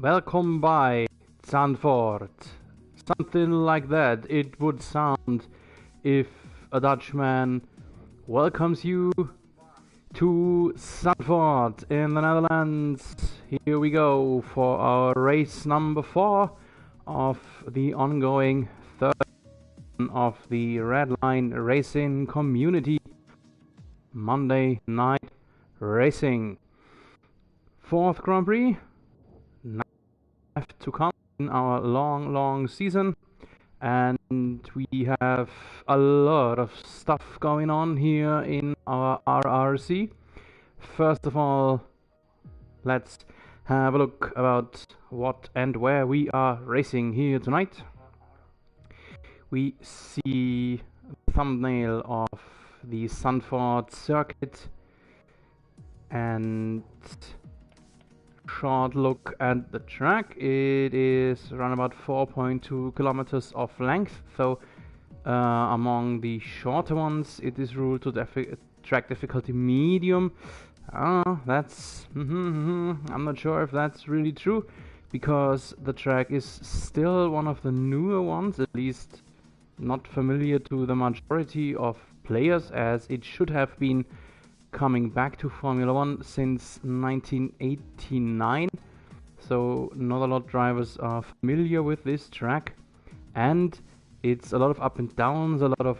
Welcome by Zandvoort. Something like that it would sound if a Dutchman welcomes you to Zandvoort in the Netherlands. Here we go for our race number 4 of the ongoing third of the Red Line Racing Community Monday Night Racing. 4th Grand Prix to come in our long season, and we have a lot of stuff going on here in our RRC. First of all, let's have a look about what and where we are racing here tonight. We see the thumbnail of the Zandvoort circuit and short look at the track. It is around about 4.2 kilometers of length, so among the shorter ones it is ruled to track difficulty medium. That's I'm not sure if that's really true, because the track is still one of the newer ones, at least not familiar to the majority of players, as it should have been coming back to Formula 1 since 1989, so not a lot of drivers are familiar with this track, and it's a lot of up and downs, a lot of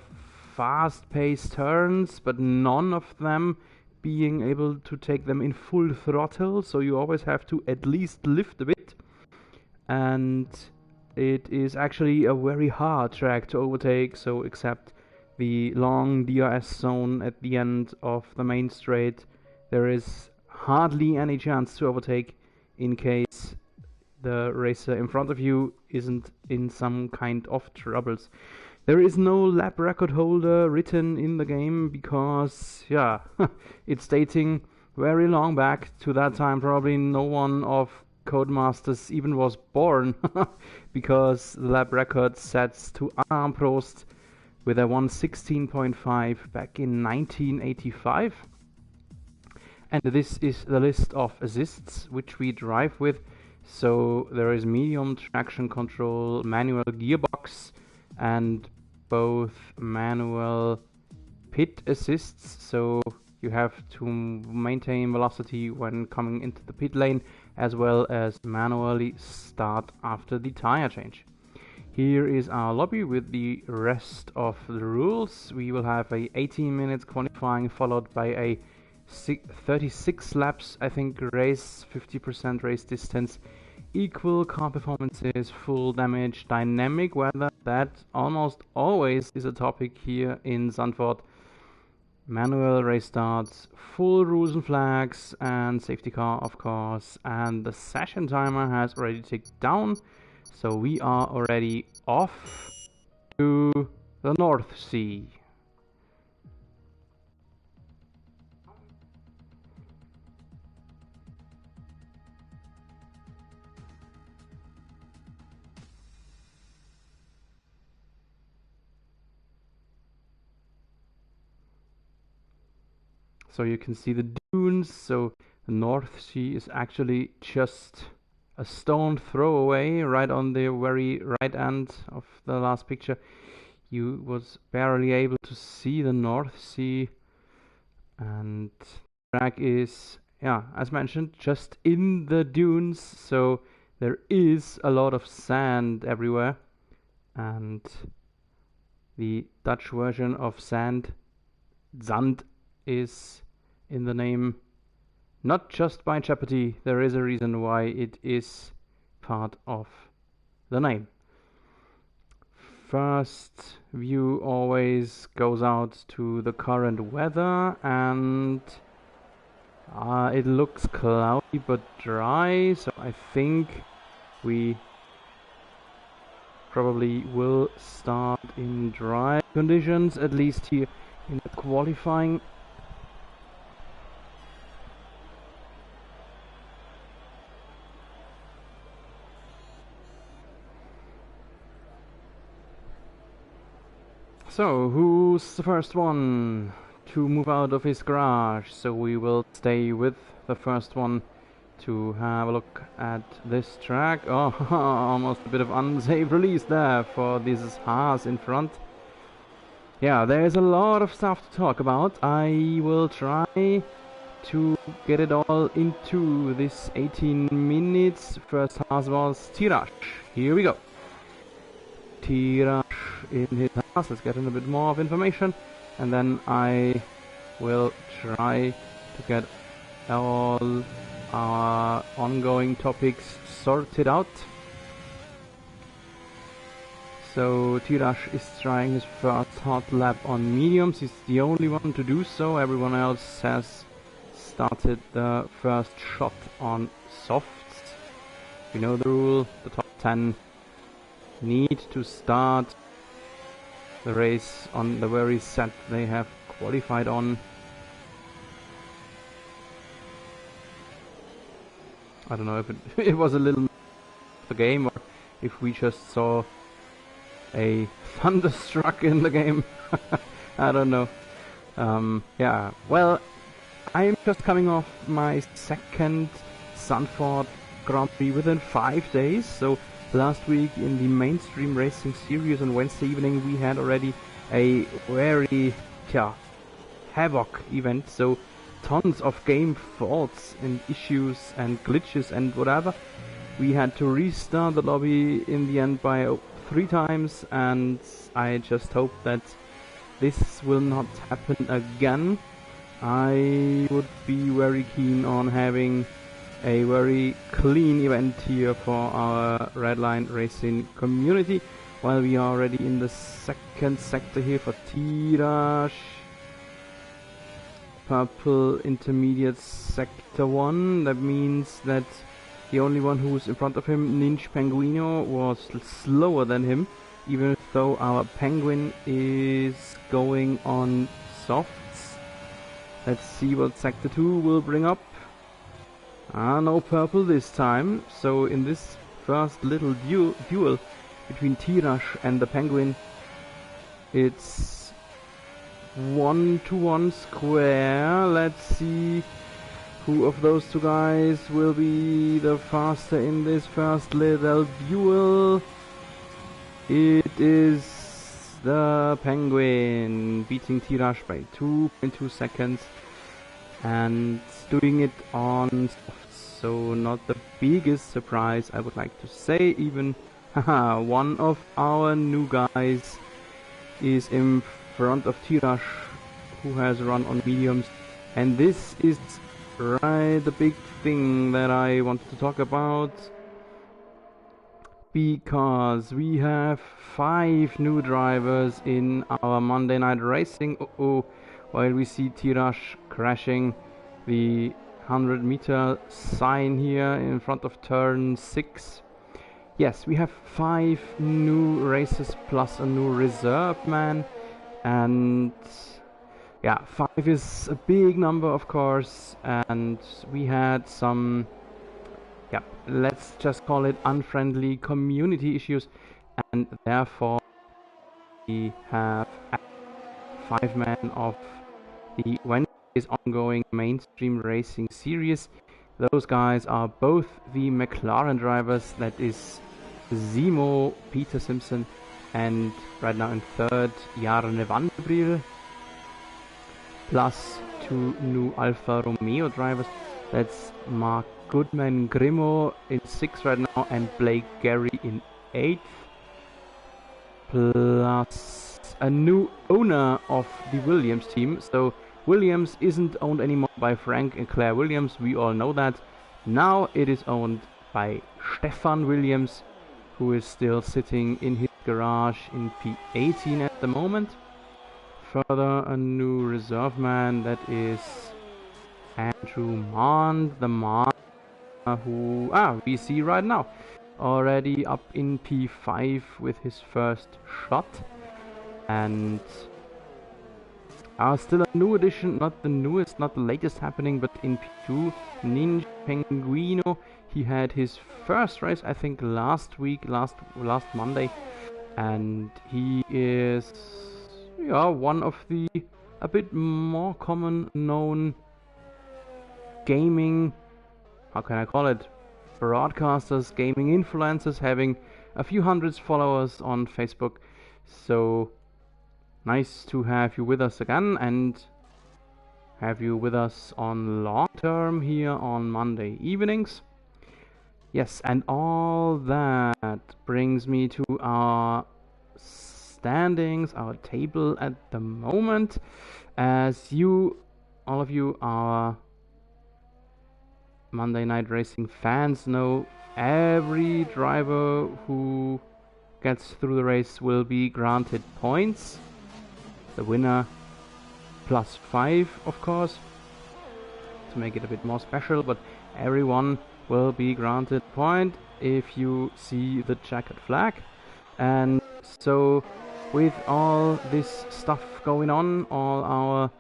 fast-paced turns, but none of them being able to take them in full throttle, so you always have to at least lift a bit, and it is actually a very hard track to overtake, so except the long DRS zone at the end of the main straight, there is hardly any chance to overtake in case the racer in front of you isn't in some kind of troubles. There is no lap record holder written in the game because, yeah, it's dating very long back. To that time probably no one of Codemasters even was born, because the lap record sets to Alain Prost with a 1:16.5 back in 1985. And this is the list of assists which we drive with. So there is medium traction control, manual gearbox, and both manual pit assists, so you have to maintain velocity when coming into the pit lane, as well as manually start after the tire change. Here is our lobby with the rest of the rules. We will have a 18 minutes qualifying, followed by a 36 laps, I think, race, 50% race distance, equal car performances, full damage, dynamic weather, that almost always is a topic here in Zandvoort, manual race starts, full rules and flags, and safety car, of course, and the session timer has already ticked down. So we are already off to the North Sea. So you can see the dunes, so the North Sea is actually just a stone throw away, right on the very right end of the last picture. You was barely able to see the North Sea, and the track is, yeah, as mentioned, just in the dunes, so there is a lot of sand everywhere, and the Dutch version of sand, Zand, is in the name, not just by Jeopardy. There is a reason why it is part of the name. First view always goes out to the current weather, and it looks cloudy but dry, so I think we probably will start in dry conditions, at least here in the qualifying. So, who's the first one to move out of his garage? So we will stay with the first one to have a look at this track. Oh, almost a bit of unsafe release there for this Haas in front. Yeah, there's a lot of stuff to talk about. I will try to get it all into this 18 minutes. First Haas was Tirash. Here we go. Tirash in his Haas. Let's get in a bit more of information, and then I will try to get all our ongoing topics sorted out. So Tirash is trying his first hot lap on mediums. He's the only one to do so. Everyone else has started the first shot on softs. You know the rule, the top 10 need to start the race on the very set they have qualified on. I don't know if it was a little the game or if we just saw a thunderstruck in the game. I don't know. Yeah, well, I'm just coming off my second Zandvoort Grand Prix within 5 days. So last week in the mainstream racing series on Wednesday evening we had already a very havoc event. So tons of game faults and issues and glitches and whatever. We had to restart the lobby in the end by 3 times, and I just hope that this will not happen again. I would be very keen on having a very clean event here for our Redline Racing community. While we are already in the second sector here for Tirash. Purple intermediate sector 1, that means that the only one who's in front of him, Ninja Penguino, was slower than him, even though our Penguin is going on softs. Let's see what sector 2 will bring up. No purple this time, so in this first little duel between Tirash and the Penguin, it's 1-to-1 square. Let's see who of those two guys will be the faster in this first little duel. It is the Penguin beating Tirash by 2.2 seconds and doing it on softs. So not the biggest surprise, I would like to say. Even one of our new guys is in front of Tirash, who has run on mediums, and this is right the big thing that I wanted to talk about, because we have 5 new drivers in our Monday night racing. While we see Tirash crashing the 100-meter sign here in front of turn 6. Yes, we have 5 new races plus a new reserve man. And yeah, 5 is a big number, of course, and we had some, let's just call it unfriendly community issues, and therefore we have 5 men of the Wednesday's ongoing mainstream racing series. Those guys are both the McLaren drivers, that is Zimo, Peter Simpson, and right now in third, Jarne Vanderbriel, plus 2 new Alfa Romeo drivers. That's Mark Goodman Grimo in 6th right now, and Blake Gary in 8th, plus a new owner of the Williams team. So Williams isn't owned anymore by Frank and Claire Williams, we all know that. Now it is owned by Stefan Williams, who is still sitting in his garage in P18 at the moment. Further, a new reserve man, that is Andrew Mond, the Mond who we see right now already up in P5 with his first shot. And still a new addition, not the newest, not the latest happening, but in P2, Ninja Penguino. He had his first race, I think, last Monday, and he is one of the a bit more common known gaming how can I call it, broadcasters, gaming influencers, having a few hundreds followers on Facebook. So nice to have you with us again and have you with us on long term here on Monday evenings. Yes, and all that brings me to our standings, our table at the moment. As all of you are Monday Night Racing fans know, every driver who gets through the race will be granted points. The winner +5, of course, to make it a bit more special, but everyone will be granted a point if you see the checkered flag. And so with all this stuff going on, all our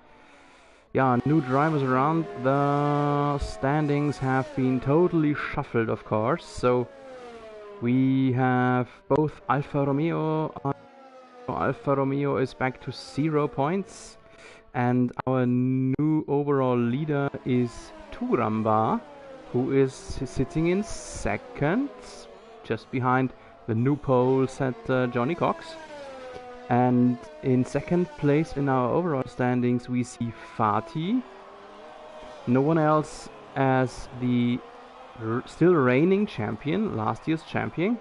new drivers around, the standings have been totally shuffled, of course. So we have both Alfa Romeo. Alfa Romeo is back to 0 points, and our new overall leader is Turamba, who is sitting in second, just behind the new pole set Johnny Cox. And in second place in our overall standings we see Fatih. No one else as the still reigning champion, last year's champion.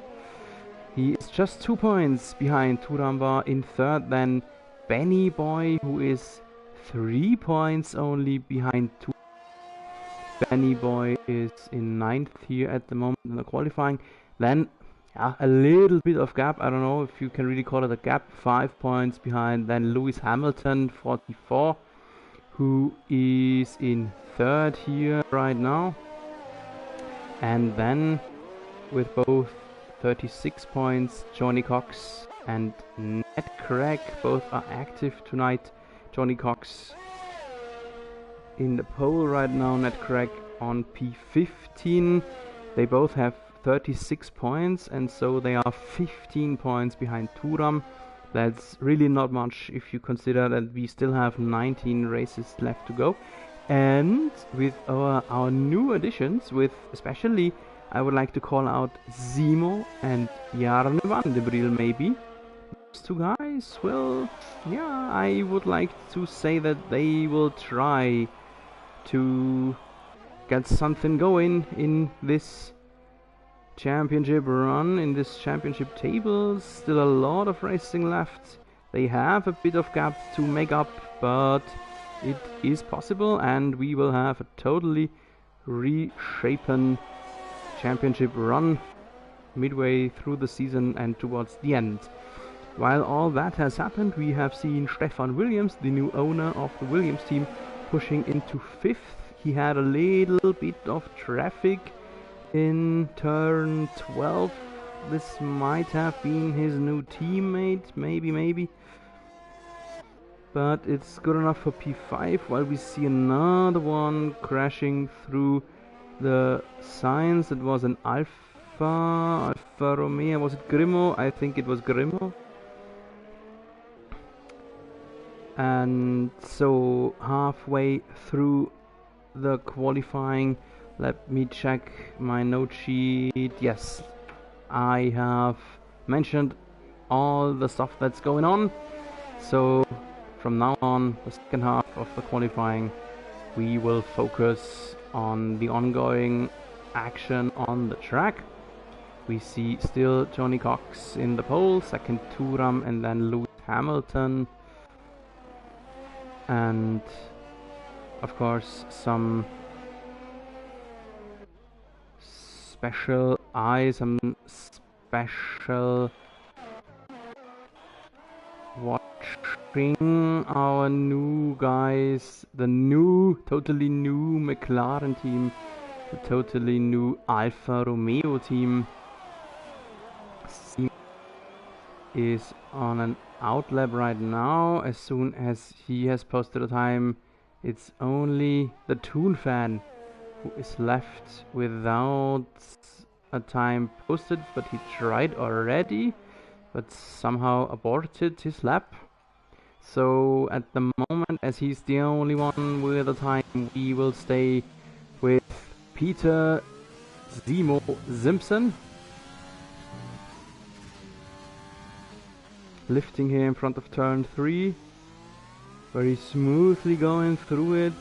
He is just 2 points behind Turamba. In third then Benny Boy, who is 3 points only behind Benny Boy is in 9th here at the moment in the qualifying. Then a little bit of gap, I don't know if you can really call it a gap, 5 points behind then Lewis Hamilton, 44, who is in 3rd here right now. And then with both 36 points, Johnny Cox and Ned Craig, both are active tonight. Johnny Cox in the pole right now, Ned Craig on P15. They both have 36 points, and so they are 15 points behind Turam. That's really not much if you consider that we still have 19 races left to go. And with our new additions, with especially I would like to call out Zemo and Jarne Vandebril maybe. Those two guys will, I would like to say that they will try to get something going in this championship run, in this championship table. Still a lot of racing left. They have a bit of gap to make up, but it is possible, and we will have a totally reshapen championship run midway through the season and towards the end. While all that has happened, we have seen Stefan Williams, the new owner of the Williams team, pushing into 5th. He had a little bit of traffic in turn 12. This might have been his new teammate, maybe. But it's good enough for P5, while we see another one crashing through the signs. It was an Alfa Romeo. Was it Grimo? I think it was Grimo. And so halfway through the qualifying, let me check my note sheet. Yes, I have mentioned all the stuff that's going on. So from now on, the second half of the qualifying, we will focus on the ongoing action on the track. We see still Johnny Cox in the pole, second Turam, and then Lewis Hamilton. And of course some special eyes, some special watching our new guys, the totally new McLaren team, the totally new Alfa Romeo team. Is on an outlap right now. As soon as he has posted a time, it's only the Toon fan who is left without a time posted, but he tried already, but somehow aborted his lap. So at the moment, as he's the only one with a time, we will stay with Peter Zemo Simpson. Lifting here in front of turn 3. Very smoothly going through it.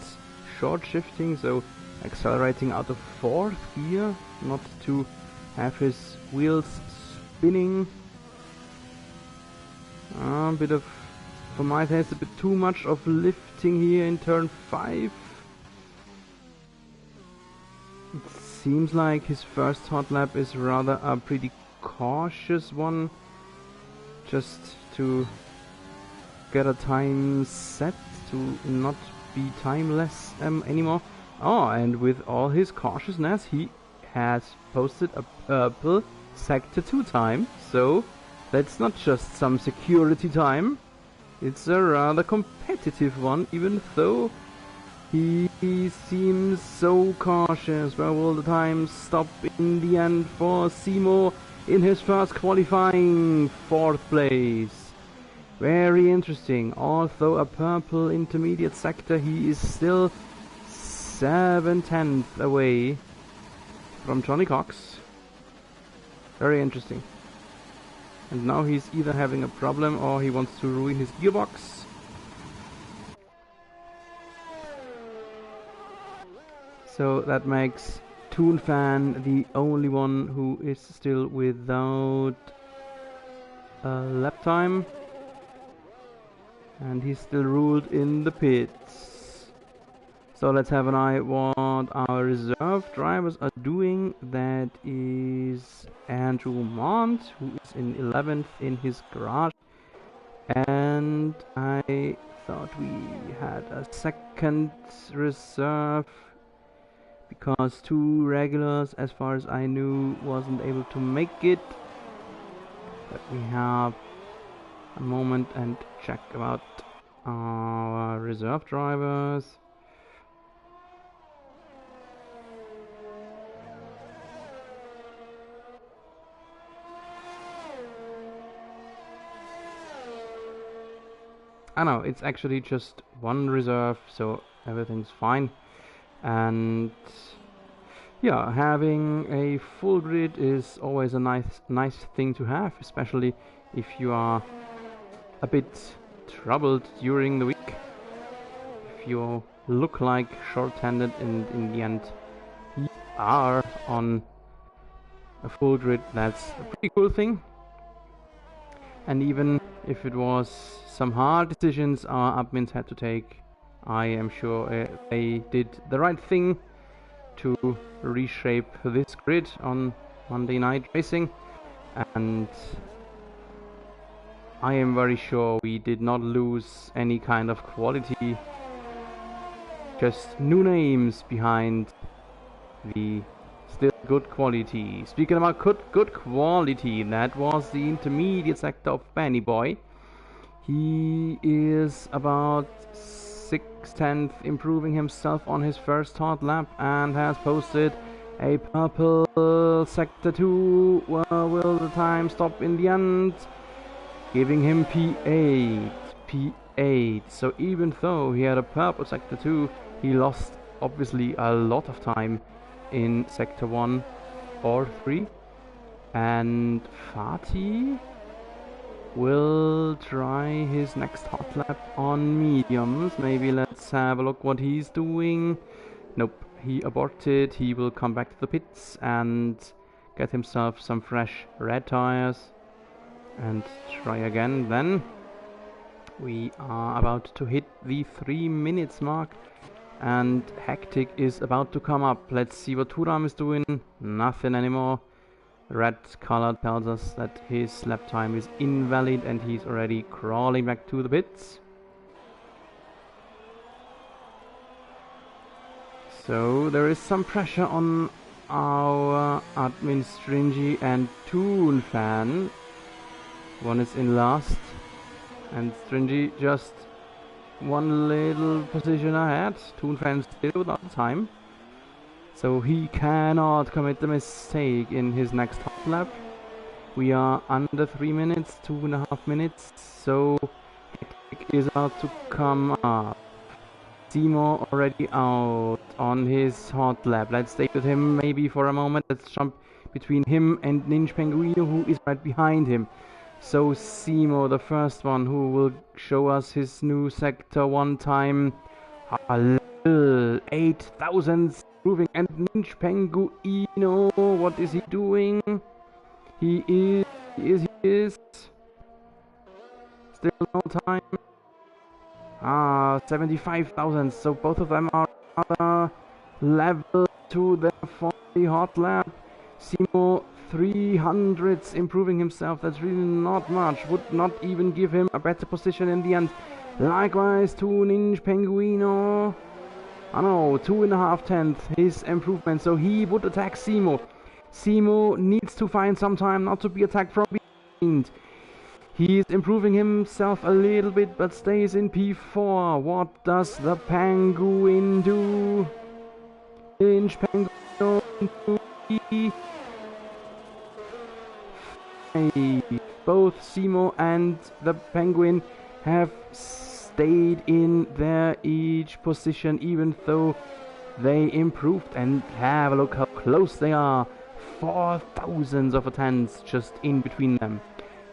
Short shifting, so accelerating out of 4th gear, not to have his wheels spinning. A bit of, for my taste, a bit too much of lifting here in turn 5. It seems like his first hot lap is rather a pretty cautious one, just to get a time set to not be timeless anymore. Oh, and with all his cautiousness, he has posted a purple sector 2 time, so that's not just some security time, it's a rather competitive one, even though he seems so cautious. Where will the time stop in the end for Zemo in his first qualifying 4th place? Very interesting. Although a purple intermediate sector, he is still 7/10 away from Johnny Cox. Very interesting. And now he's either having a problem or he wants to ruin his gearbox. So that makes Toonfan the only one who is still without lap time. And he's still ruled in the pits. So let's have an eye what our reserve drivers are doing. That is Andrew Mont, who is in 11th in his garage. And I thought we had a second reserve, because 2 regulars, as far as I knew, wasn't able to make it. But we have a moment and check about our reserve drivers. I know, it's actually just 1 reserve, so everything's fine. And yeah, having a full grid is always a nice thing to have, especially if you are a bit troubled during the week. If you look like short-handed and in the end you are on a full grid, that's a pretty cool thing. And even if it was some hard decisions our admins had to take, I am sure they did the right thing to reshape this grid on Monday Night Racing, and I am very sure we did not lose any kind of quality. Just new names behind the still good quality. Speaking about good quality, that was the intermediate sector of Benny Boy. He is about 6/10 improving himself on his first hot lap and has posted a purple sector 2. Well, will the time stop in the end? Giving him P8. So even though he had a purple sector 2, he lost obviously a lot of time in sector 1 or 3. And Fatih will try his next hot lap on mediums. Maybe let's have a look what he's doing. Nope, he aborted. He will come back to the pits and get himself some fresh red tires and try again. Then we are about to hit the 3 minutes mark and Hectic is about to come up. Let's see what Turam is doing. Nothing anymore. Red color tells us that his lap time is invalid and he's already crawling back to the pits. So there is some pressure on our admin Stringy and Toonfan. One is in last and Stringy just one little position ahead. Toonfan still without time, so he cannot commit the mistake in his next hot lap. We are under 3 minutes, 2.5 minutes, so Hectic is about to come up. Simo already out on his hot lap. Let's stay with him maybe for a moment. Let's jump between him and Ninja Penguino, who is right behind him. So Simo, the first one, who will show us his new Sector 1 time. 8,000 proving, and Ninja Penguino, what is he doing? He is still no time. 75,000, so both of them are level to their 40 hot lap. Simo 300s improving himself, that's really not much, would not even give him a better position in the end. Likewise to Ninja Penguino. I know, 2.5 tenths his improvement, so he would attack Simo. Simo needs to find some time not to be attacked from behind. He is improving himself a little bit, but stays in P4. What does the Penguin do? Ninja Penguin into P5. Both Simo and the Penguin have stayed in their each position, even though they improved. And have a look how close they are. 4,000 of a tenth just in between them.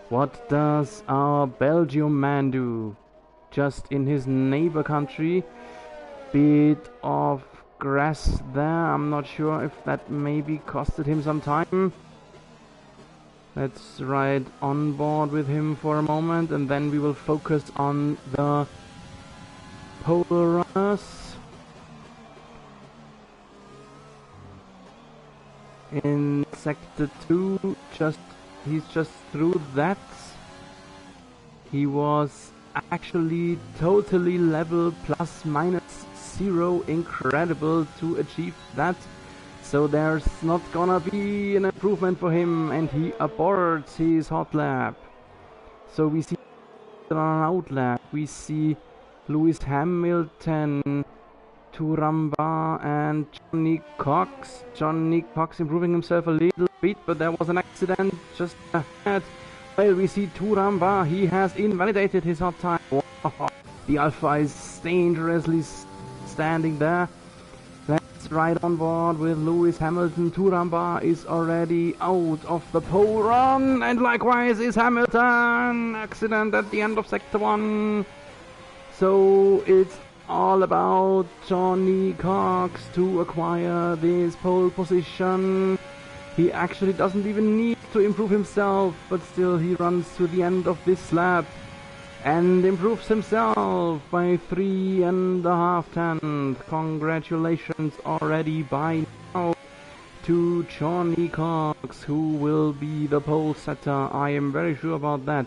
What does our Belgium man do? Just in his neighbor country. Bit of grass there. I'm not sure if that maybe costed him some time. Let's ride on board with him for a moment, and then we will focus on the pole runners. In Sector 2, he's just through that. He was actually totally level, plus minus 0, incredible to achieve that. So there's not gonna be an improvement for him, and he aborts his hot lap. So we see on an out lap, we see Lewis Hamilton, Turamba and Johnny Cox. Johnny Cox improving himself a little bit, but there was an accident just ahead. Well, we see Turamba, he has invalidated his hot time. The Alpha is dangerously standing there. Let's ride on board with Lewis Hamilton. Turamba is already out of the pole run, and likewise is Hamilton. Accident at the end of Sector 1. So it's all about Johnny Cox to acquire this pole position. He actually doesn't even need to improve himself, but still he runs to the end of this lap and improves himself by 3.5 tenths. Congratulations already by now to Johnny Cox, who will be the pole setter. I am very sure about that.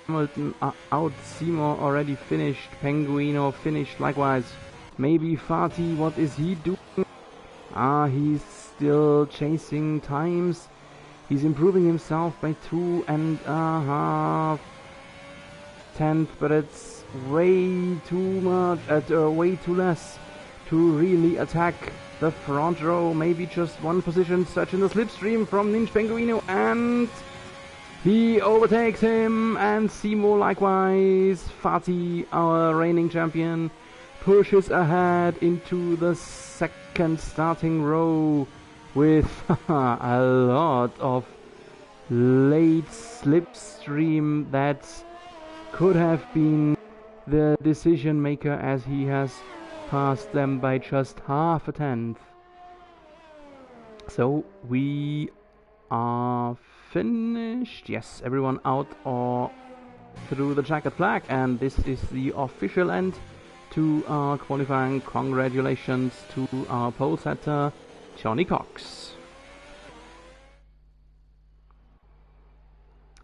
Hamilton out, Simo already finished, Penguino finished likewise. Maybe Fati, what is he doing? He's still chasing times. He's improving himself by 2.5 tenths, but it's way too much, way too less to really attack the front row. Maybe just one position, search in the slipstream from Ninja Penguino, and he overtakes him, and Simo likewise. Fati, our reigning champion, pushes ahead into the second starting row with a lot of late slipstream that could have been the decision maker, as he has passed them by just 0.5 tenth. So we are finished. Yes, everyone out or through the checkered flag, and this is the official end to our qualifying. Congratulations to our pole setter Johnny Cox.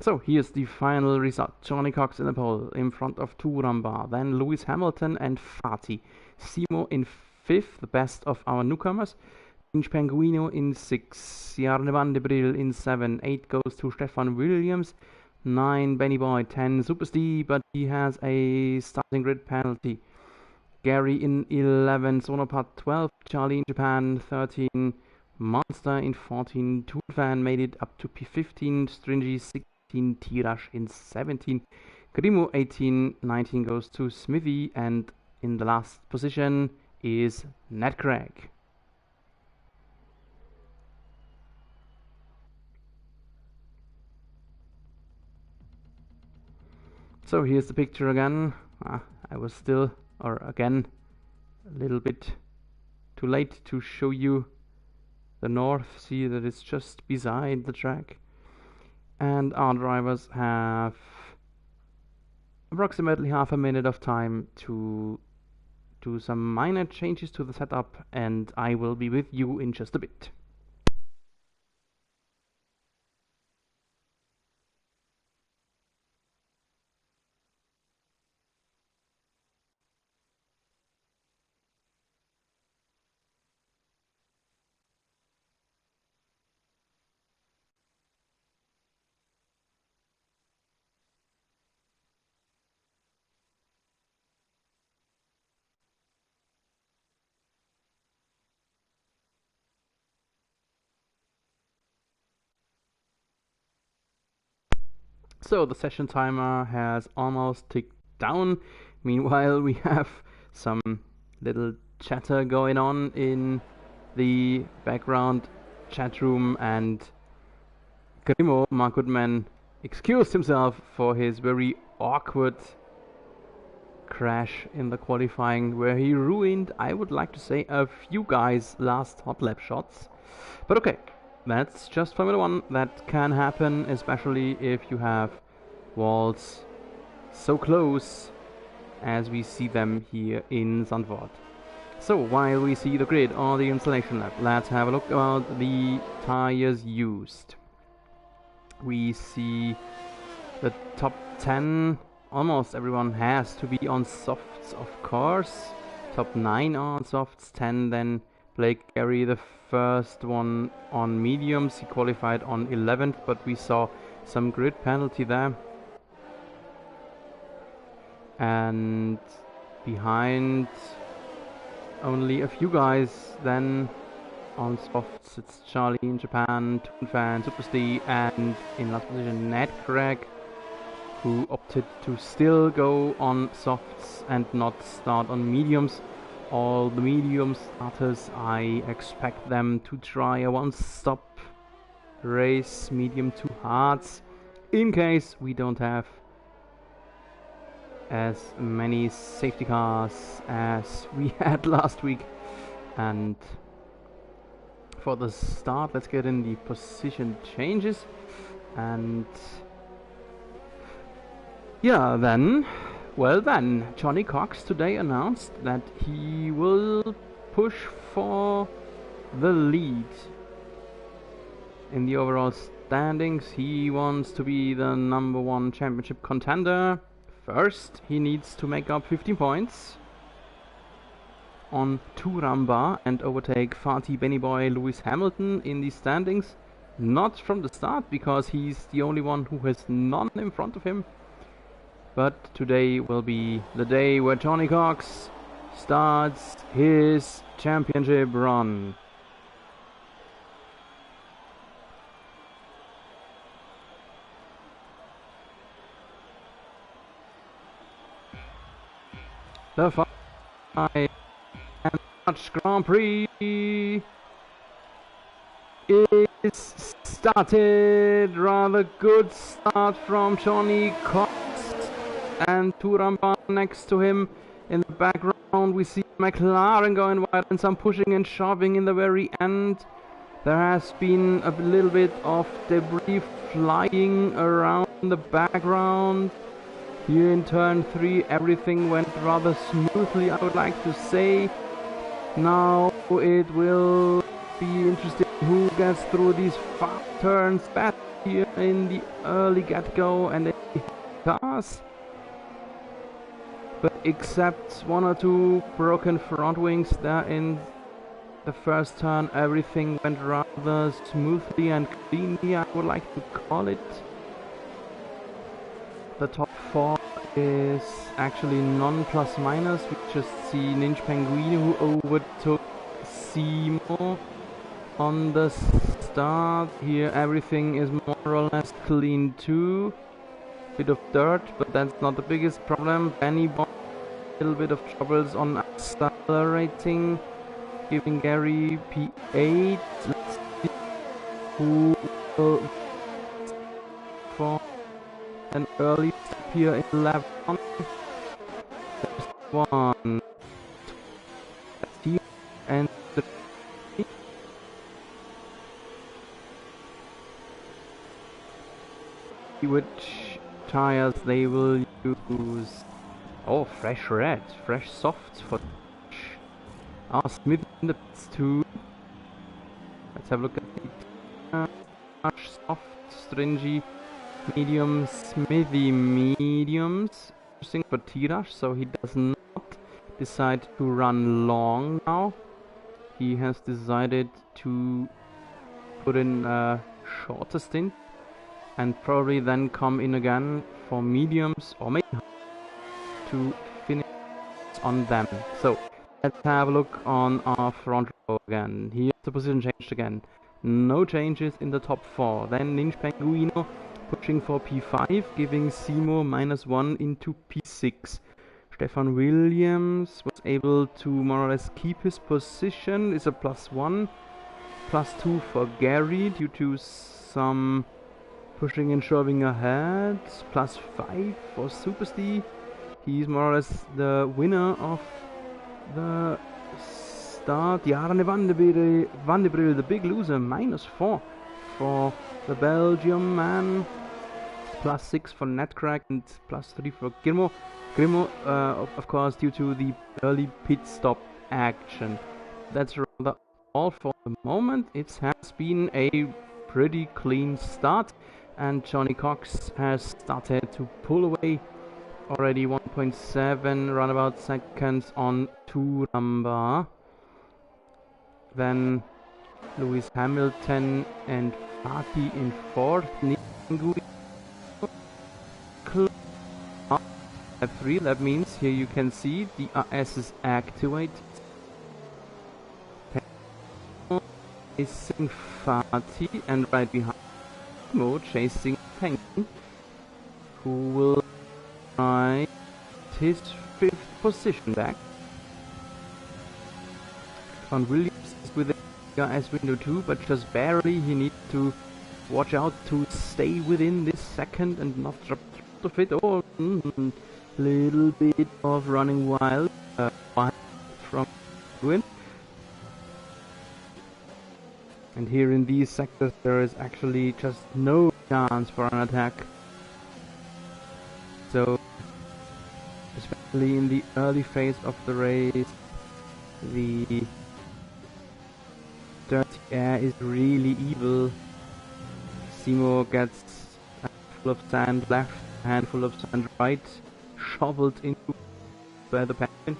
So here's the final result. Johnny Cox in the pole in front of Turamba, then Lewis Hamilton and Fati. Simo in 5th, the best of our newcomers. Ninja Penguino in 6, Jarne van de Bril in 7, 8 goes to Stefan Williams, 9 Benny Boy, 10 Super Steve, but he has a starting grid penalty. Gary in 11, Sonopad 12, Charlie in Japan 13, Monster in 14, Toolfan made it up to P15, Stringy 16, Tirash in 17, Grimo 18, 19 goes to Smithy, and in the last position is Ned Craig. So here's the picture again. I was still, or again, a little bit too late to show you the north. See that it's just beside the track. And our drivers have approximately half a minute of time to do some minor changes to the setup, and I will be with you in just a bit. So the session timer has almost ticked down. Meanwhile, we have some little chatter going on in the background chat room, and Grimo, Mark Goodman, excused himself for his very awkward crash in the qualifying, where he ruined, I would like to say, a few guys' last hot lap shots. But okay, that's just Formula 1. That can happen, especially if you have walls so close as we see them here in Zandvoort. So while we see the grid or the installation lab, let's have a look about the tires used. We see the top 10, almost everyone has to be on softs, of course. Top 9 are on softs, 10 then Blake Gary, the first one on mediums. He qualified on 11th, but we saw some grid penalty there. And behind only a few guys then on softs. It's Charlie in Japan, Toonfan, Super Steve, and in last position Ned Craig, who opted to still go on softs and not start on mediums. All the medium starters, I expect them to try a one-stop race, medium to hards, in case we don't have as many safety cars as we had last week. And for the start, let's get in the position changes. And yeah, then Johnny Cox today announced that he will push for the lead in the overall standings. He wants to be the #1 championship contender. First, he needs to make up 15 points on Turamba and overtake Fatih Benny Boy Lewis Hamilton in the standings. Not from the start, because he's the only one who has none in front of him. But today will be the day where Johnny Cox starts his championship run. The five and Dutch Grand Prix is started. Rather good start from Johnny Cox and Turamba next to him. In the background we see McLaren going wide and some pushing and shoving in the very end. There has been a little bit of debris flying around the background. Here in turn 3 everything went rather smoothly, I would like to say. Now it will be interesting who gets through these 5 turns back here in the early get-go and in the cars. But except 1 or 2 broken front wings there in the first turn, everything went rather smoothly and cleanly, I would like to call it. The top 4 is actually non-plus minus. We just see Ninja Penguin, who overtook Simo on the start. Here everything is more or less clean too. Bit of dirt, but that's not the biggest problem. Benny Boy a little bit of troubles on accelerating, giving Gary P8. Let's see who will for an early step here in 11. There's one. That's here and the which tires they will use. Oh, fresh red, fresh softs for Smith in the pits too. Let's have a look at the soft, stringy, medium, Smithy mediums. Interesting for Tirash, so he does not decide to run long now. He has decided to put in a shorter stint and probably then come in again for mediums or maybe to finish on them. So let's have a look on our front row again. Here's the position changed again. No changes in the top 4. Then Ninja Penguino pushing for P5, giving Simo -1 into P6. Stefan Williams was able to more or less keep his position. Is a +1, +2 for Gary due to some pushing and shoving ahead. +5 for Super Steve. He's more or less the winner of the start. Jarne Vandebril, the big loser, -4 for the Belgium man. +6 for Netcrack and +3 for Girmo. Grimo, of course, due to the early pit stop action. That's rather all for the moment. It has been a pretty clean start, and Johnny Cox has started to pull away already 1.7 roundabout seconds on Turamba. Then Lewis Hamilton and Fatih in 4th. F3, that means here you can see the RS is activated. Is Fatih, and right behind Mo chasing Penguin, who will try his 5th position back. Van Williams is within the RS window too, but just barely. He needs to watch out to stay within this second and not drop of it. Oh, little bit of running wild from Win. And here in these sectors there is actually just no chance for an attack. So, especially in the early phase of the race, the dirty air is really evil. Simo gets a handful of sand left, a handful of sand right, shoveled into by the Penguin.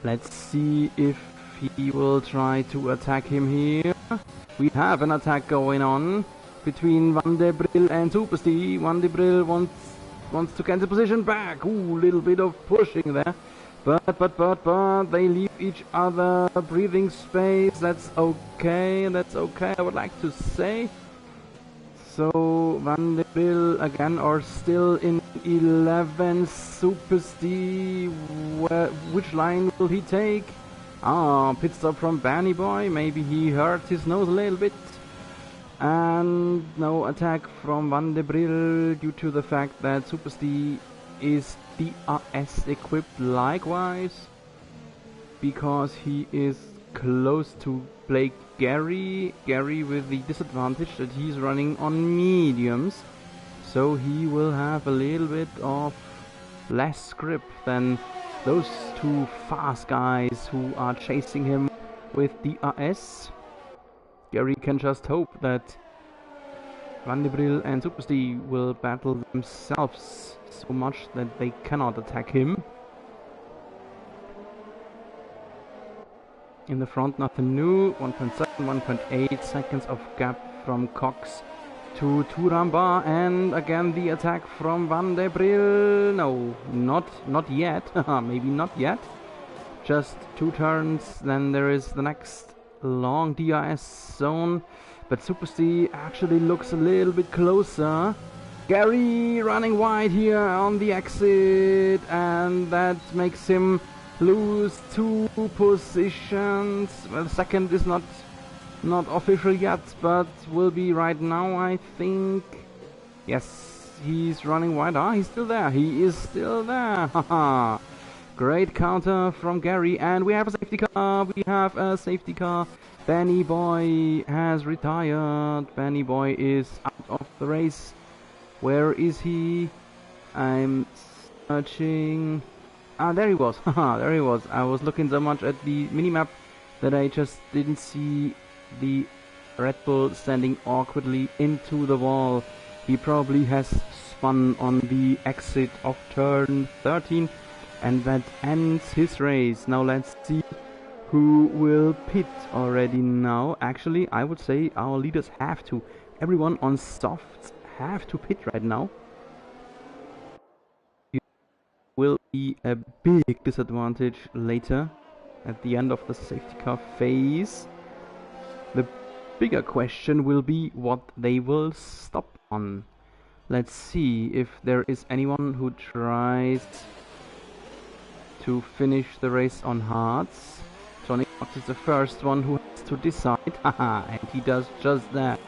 Let's see if he will try to attack him here. We have an attack going on between Van der Brill and Super Steve. Van der Brill wants to get the position back. Ooh, little bit of pushing there. But they leave each other breathing space. That's okay, I would like to say. So Van der Brill again are still in 11. Super Steve, which line will he take? Pit stop from Banny Boy. Maybe he hurt his nose a little bit. And no attack from Van der Brill due to the fact that Super Steve is DRS equipped likewise, because he is close to Blake Gary with the disadvantage that he's running on mediums, so he will have a little bit of less grip than those two fast guys who are chasing him with DRS. Gary can just hope that Van der Brill and Super Steve will battle themselves so much that they cannot attack him. In the front, nothing new. 1.7, 1.8 seconds of gap from Cox to Turamba, and again the attack from Van der Brill. No, not yet. Maybe not yet. Just 2 turns, then there is the next long DRS zone. but Super C actually looks a little bit closer. Gary running wide here on the exit, and that makes him lose 2 positions. Well, second is not official yet, but will be right now, I think. Yes, he's running wide. Ah, he's still there. He is still there. Haha. Great counter from Gary, and we have a safety car. We have a safety car. Benny Boy has retired. Benny Boy is out of the race. Where is he? I'm searching. Ah, there he was. Haha, there he was. I was looking so much at the minimap that I just didn't see the Red Bull standing awkwardly into the wall. He probably has spun on the exit of turn 13, and that ends his race. Now let's see who will pit already now. Actually, I would say our leaders have to. Everyone on softs have to pit right now. It will be a big disadvantage later at the end of the safety car phase. The bigger question will be what they will stop on. Let's see if there is anyone who tries to finish the race on hards. Johnny Cox is the first one who has to decide. Haha, and he does just that.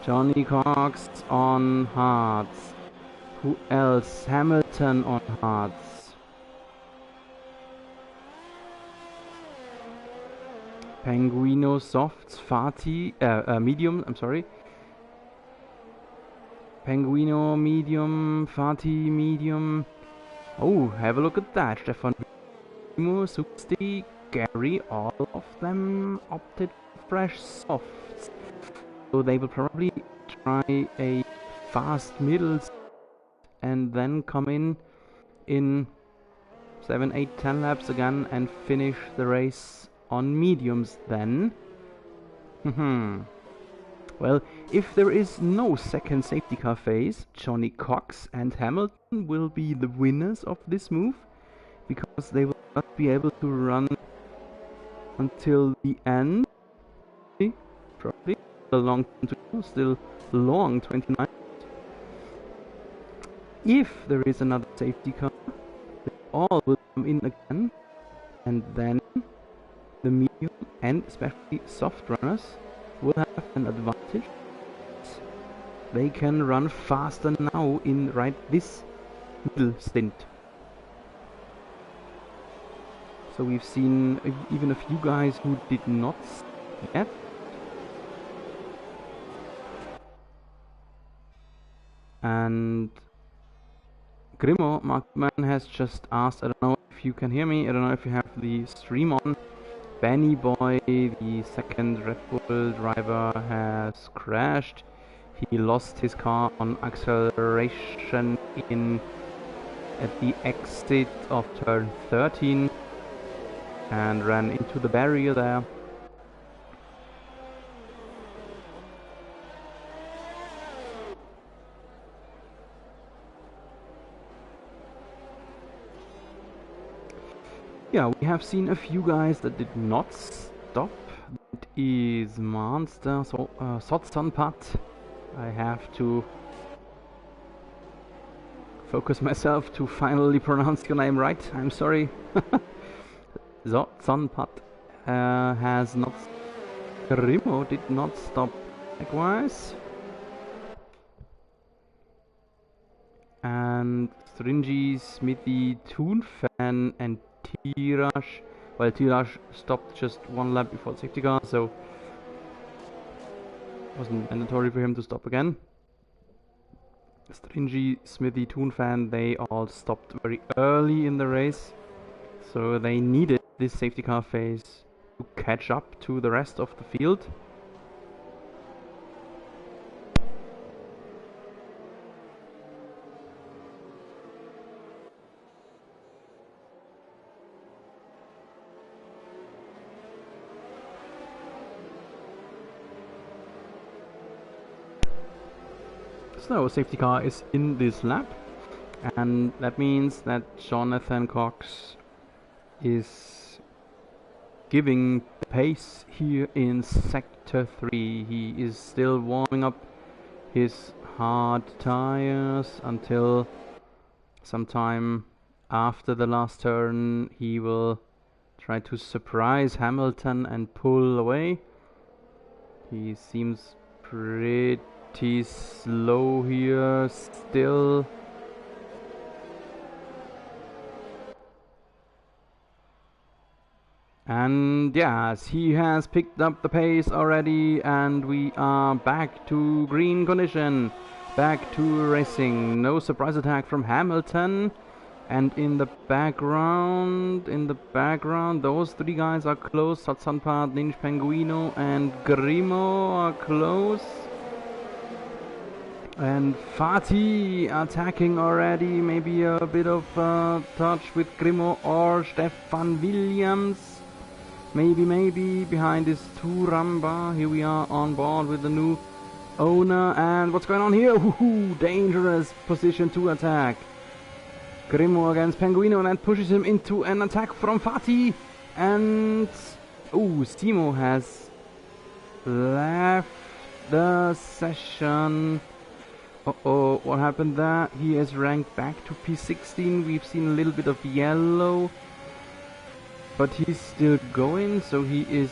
Johnny Cox on hards. Who else? Hamilton on hards. Penguino softs, Fati, medium, I'm sorry. Penguino medium, Fati medium. Oh, have a look at that. Stefan, Susti, Gary, all of them opted for fresh softs. So they will probably try a fast middles and then come in 7, 8, 10 laps again and finish the race on mediums then. Well, if there is no second safety car phase, Johnny Cox and Hamilton will be the winners of this move, because they will not be able to run until the end. Probably still long 29. If there is another safety car, they all will come in again, and then the medium and especially soft runners will have an advantage. They can run faster now in right this middle stint. So we've seen even a few guys who did not yet. And Grimo Markman has just asked, I don't know if you can hear me, I don't know if you have the stream on. Benny Boy, the second Red Bull driver, has crashed. He lost his car on acceleration at the exit of turn 13 and ran into the barrier there. Yeah, we have seen a few guys that did not stop. That is Monster, Sotsanpat. I have to focus myself to finally pronounce your name right. I'm sorry. Sotsanpat has not. Grimo did not stop. Likewise. And Stringy, Smithy, Toonfan, and Tirash. Well, Tirash stopped just one lap before the safety car, so it wasn't mandatory for him to stop again. Stringy, Smithy, Toonfan, they all stopped very early in the race, so they needed this safety car phase to catch up to the rest of the field. So, safety car is in this lap, and that means that Jonathan Cox is giving pace here in Sector 3. He is still warming up his hard tires until sometime after the last turn. He will try to surprise Hamilton and pull away. He seems pretty slow here still. And yes, he has picked up the pace already, and we are back to green condition, back to racing. No surprise attack from Hamilton. And in the background, those three guys are close. Satsanpad, Ninja Penguino and Grimo are close. And Fatih attacking already, maybe a bit of touch with Grimo or Stefan Williams. Maybe behind is Turamba. Here we are on board with the new owner. And what's going on here? Woohoo! Dangerous position to attack. Grimo against Penguino, and that pushes him into an attack from Fatih. And Simo has left the session. What happened there? He is ranked back to P16. We've seen a little bit of yellow, but he's still going, so he is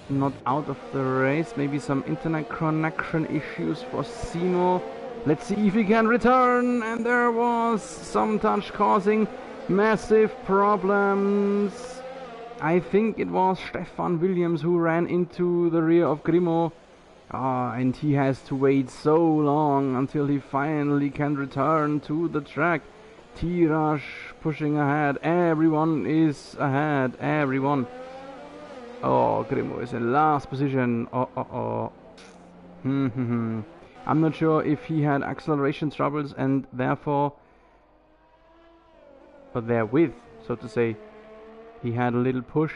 not out of the race. Maybe some internet connection issues for Simo. Let's see if he can return. And there was some touch causing massive problems. I think it was Stefan Williams who ran into the rear of Grimo. And he has to wait so long until he finally can return to the track. Tiraj pushing ahead. Everyone is ahead. Everyone. Grimo is in last position. I'm not sure if he had acceleration troubles and therefore, but therewith, so to say, he had a little push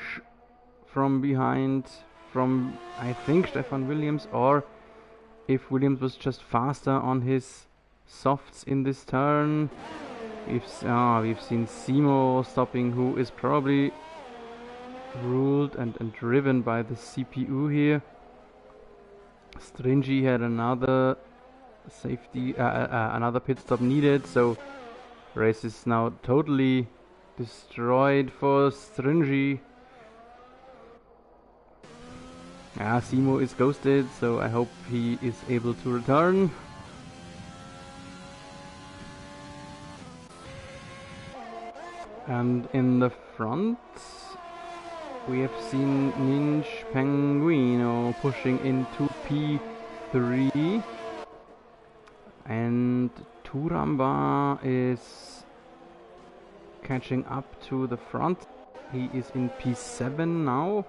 from behind from, I think, Stefan Williams, or if Williams was just faster on his softs in this turn. We've seen Simo stopping, who is probably ruled and driven by the CPU here. Stringy had another safety, another pit stop needed, so race is now totally destroyed for Stringy. Simo is ghosted, so I hope he is able to return. And in the front, we have seen Ninja Penguino pushing into P3. And Turamba is catching up to the front. He is in P7 now.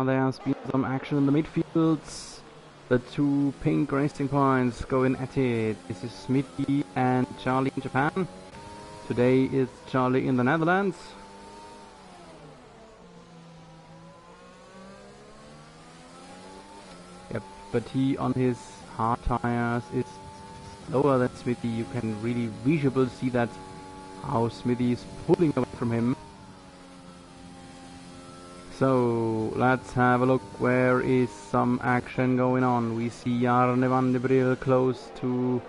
There has been some action in the midfields. The two pink racing points going at it. This is Smithy and Charlie in Japan. Today is Charlie in the Netherlands. Yep, but he on his hard tires is lower than Smithy. You can really visibly see that how Smithy is pulling away from him. So let's have a look. Where is some action going on? We see Jarne van der Bril close to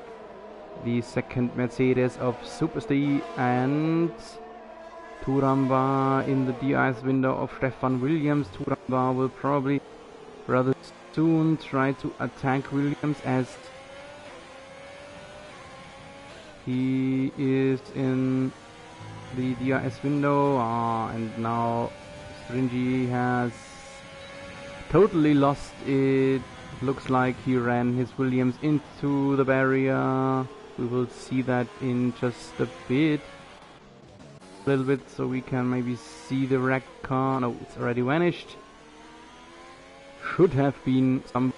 the second Mercedes of Superstea, and Turamba in the DRS window of Stefan Williams. Turamba will probably rather soon try to attack Williams as he is in the DRS window, and now Stringy has totally lost it. Looks like he ran his Williams into the barrier. We will see that in just a bit. A little bit, so we can maybe see the wrecked car. No, it's already vanished. Should have been some...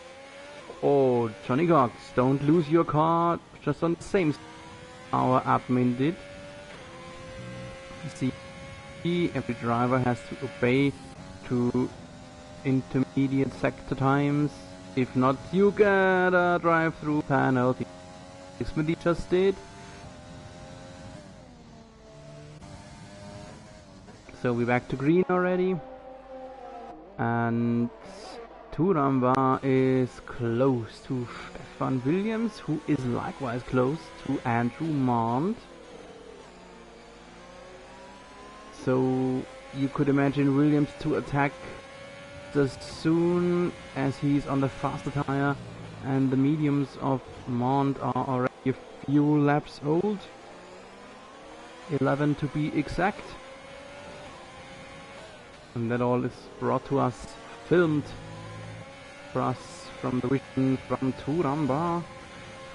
Oh, Johnny Cox, don't lose your car just on the same... Our admin did. See, every driver has to obey to intermediate sector times. If not, you get a drive-through penalty. Smithy just did. So we're back to green already. And Turamba is close to Stefan Williams, who is likewise close to Andrew Mond. So you could imagine Williams to attack as soon as he's on the faster tire, and the mediums of Mond are already a few laps old. 11 to be exact. And that all is brought to us, filmed for us from the vision from Turamba,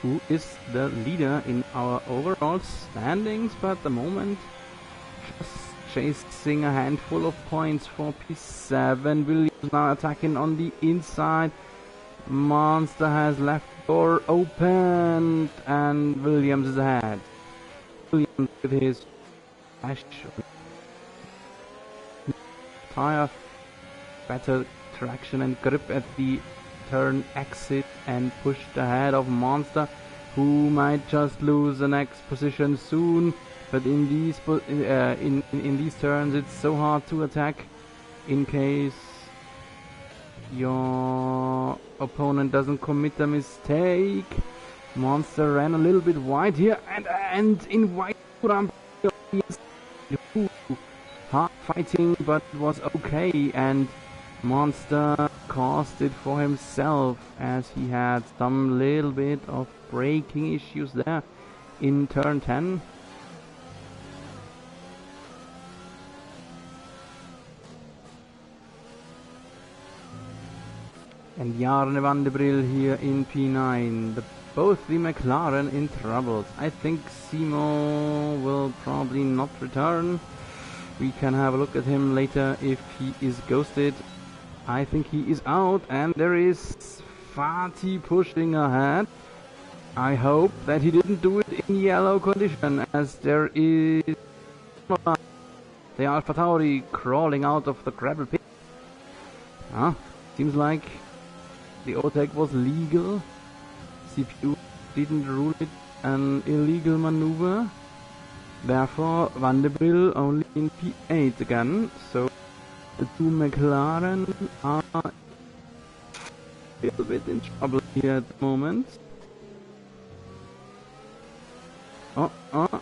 who is the leader in our overall standings, but at the moment just chasing a handful of points for P7. Williams now attacking on the inside. Monster has left door open and Williams is ahead. Williams with his dash tire, better traction and grip at the turn exit, and pushed ahead of Monster, who might just lose the next position soon. But in these in these turns, it's so hard to attack in case your opponent doesn't commit a mistake. Monster ran a little bit wide here, and in wide hard fighting, but it was okay, and Monster caused it for himself as he had some little bit of braking issues there in turn 10. And Jarne van de Bril here in P9. Both the McLaren in troubles. I think Simo will probably not return. We can have a look at him later if he is ghosted. I think he is out, and there is Fatih pushing ahead. I hope that he didn't do it in yellow condition, as there is the Alpha Tauri crawling out of the gravel pit. Seems like the overtake was legal. CPU didn't rule it an illegal maneuver. Therefore, Van de Bril only in P8 again. So the two McLaren are a little bit in trouble here at the moment.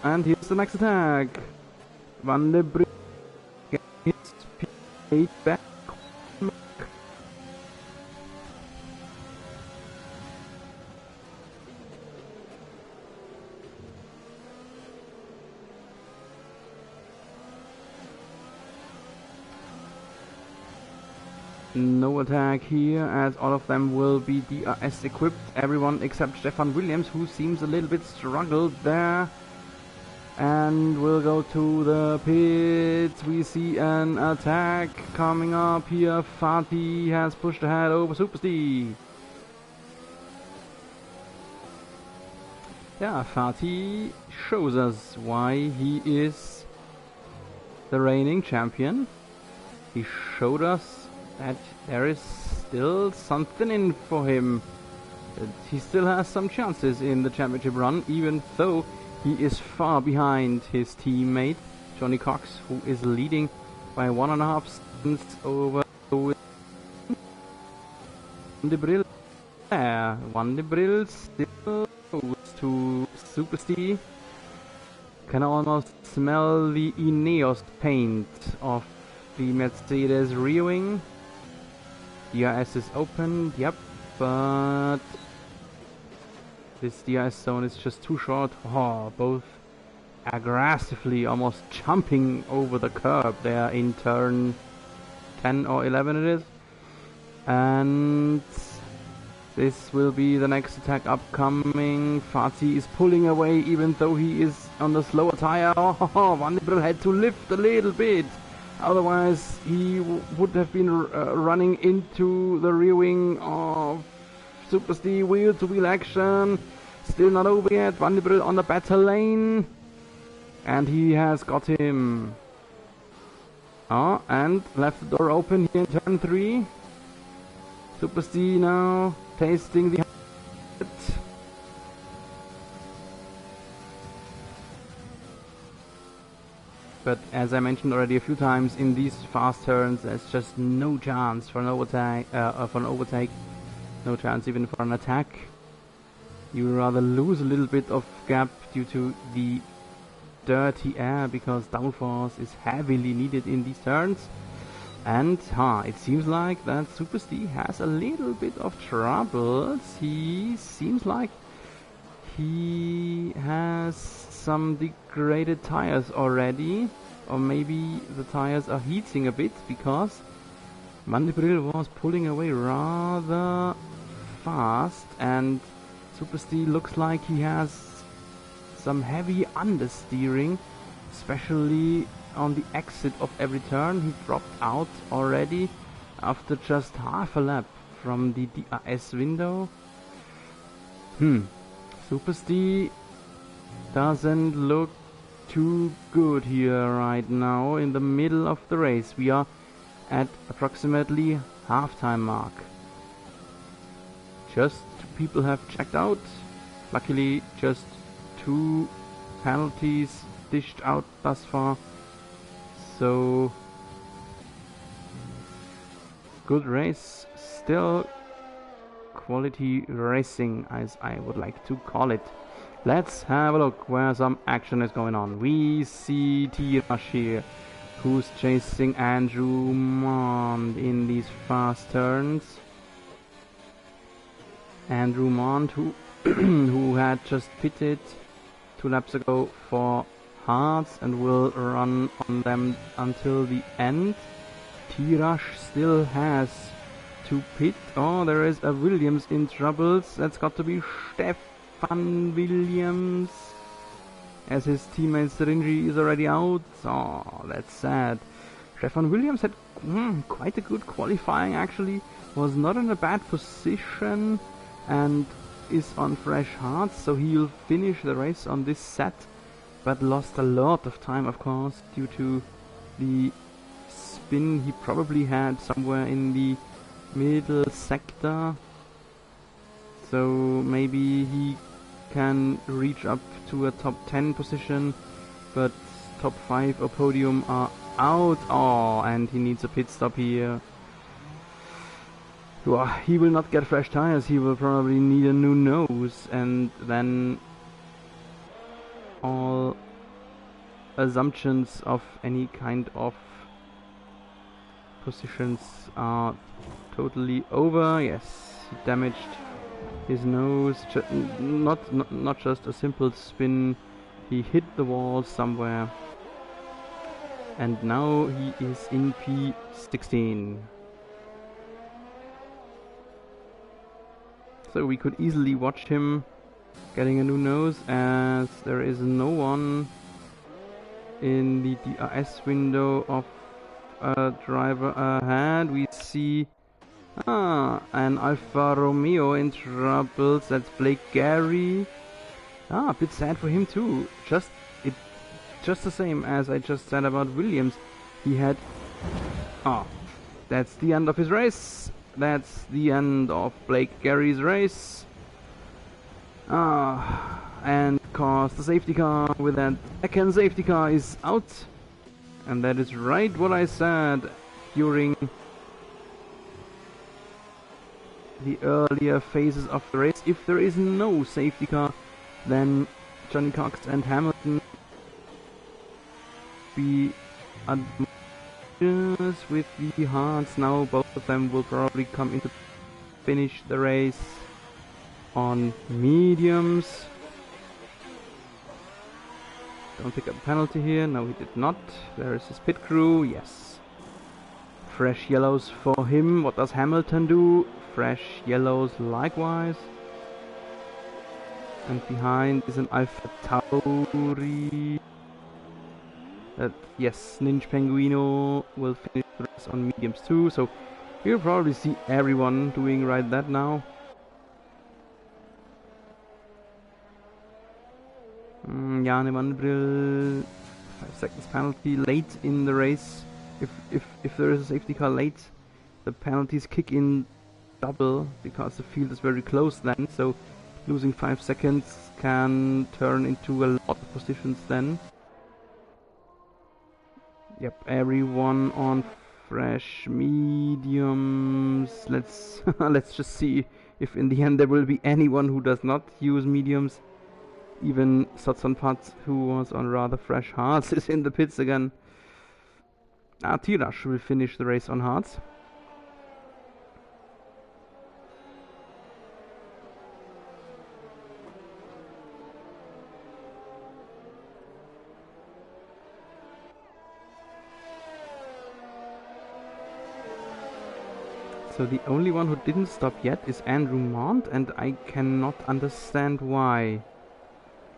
And here's the next attack. Van de Bril gets P8 back. No attack here, as all of them will be DRS equipped. Everyone except Stefan Williams, who seems a little bit struggled there. And we'll go to the pits. We see an attack coming up here. Fatih has pushed ahead over Super Steve. Yeah, Fatih shows us why he is the reigning champion. He showed us that there is still something in for him. That he still has some chances in the championship run, even though he is far behind his teammate Johnny Cox, who is leading by 1.5 seconds over Van de Bril. Van de Bril still goes to Super Steve. Can almost smell the Ineos paint of the Mercedes rear wing. DRS is open, yep, but this DRS zone is just too short. Both aggressively almost jumping over the curb there in turn 10 or 11 it is. And this will be the next attack upcoming. Fatih is pulling away even though he is on the slower tire. Van de Bril had to lift a little bit. Otherwise, he would have been running into the rear wing of Super Steve. Wheel-to-wheel action. Still not over yet. Van de Bril on the better lane. And he has got him. And left the door open here in turn 3. Super Steve now tasting the hit. but as I mentioned already a few times, in these fast turns there's just no chance for an overtake, no chance even for an attack. You rather lose a little bit of gap due to the dirty air, because downforce is heavily needed in these turns. And it seems like that Super Steve has a little bit of troubles. He seems like he has some degraded tires already, or maybe the tires are heating a bit, because Mandibril was pulling away rather fast, and Super Steve looks like he has some heavy understeering, especially on the exit of every turn. He dropped out already after just half a lap from the DRS window. Super Steve doesn't look too good here right now in the middle of the race. We are at approximately halftime mark. Just 2 people have checked out. Luckily just 2 penalties dished out thus far. So good race, still quality racing, as I would like to call it. Let's have a look where some action is going on. We see T-Rush here, who's chasing Andrew Mond in these fast turns. Andrew Mond, who had just pitted 2 laps ago for Hards and will run on them until the end. T-Rush still has to pit. Oh, there is a Williams in troubles. That's got to be Stefan Williams, as his teammate Serinji is already out. Oh, that's sad. Stefan Williams had quite a good qualifying actually, was not in a bad position and is on fresh hearts, so he'll finish the race on this set, but lost a lot of time, of course, due to the spin he probably had somewhere in the middle sector. So maybe he can reach up to a top 10 position, but top 5 or podium are out. Oh, and he needs a pit stop here. Well, he will not get fresh tires, he will probably need a new nose, and then all assumptions of any kind of positions are totally over. Yes, he damaged his nose, not just a simple spin, he hit the wall somewhere, and now he is in P16. So we could easily watch him getting a new nose, as there is no one in the DRS window of a driver ahead. We see an Alfa Romeo in troubles. That's Blake Gary. A bit sad for him too. Just the same as I just said about Williams. He had that's the end of his race. That's the end of Blake Gary's race. And cause the safety car with that second safety car is out. And that is right what I said during the earlier phases of the race. If there is no safety car, then Johnny Cox and Hamilton be with the Hearts. Now both of them will probably come in to finish the race on mediums. Don't pick up a penalty here. No, he did not. There is his pit crew. Yes. Fresh yellows for him. What does Hamilton do? Fresh yellows likewise. And behind is an Alpha Tauri. Yes, Ninja Penguino will finish the race on mediums too, so we'll probably see everyone doing right that now. Jane Vanderbril, 5 seconds penalty late in the race. If there is a safety car late, the penalties kick in double, because the field is very close then, so losing 5 seconds can turn into a lot of positions then. Yep, everyone on fresh mediums. Let's let's just see if in the end there will be anyone who does not use mediums. Even Satsanpat, who was on rather fresh hards, is in the pits again. Tirash will finish the race on hards. So the only one who didn't stop yet is Andrew Mont, and I cannot understand why.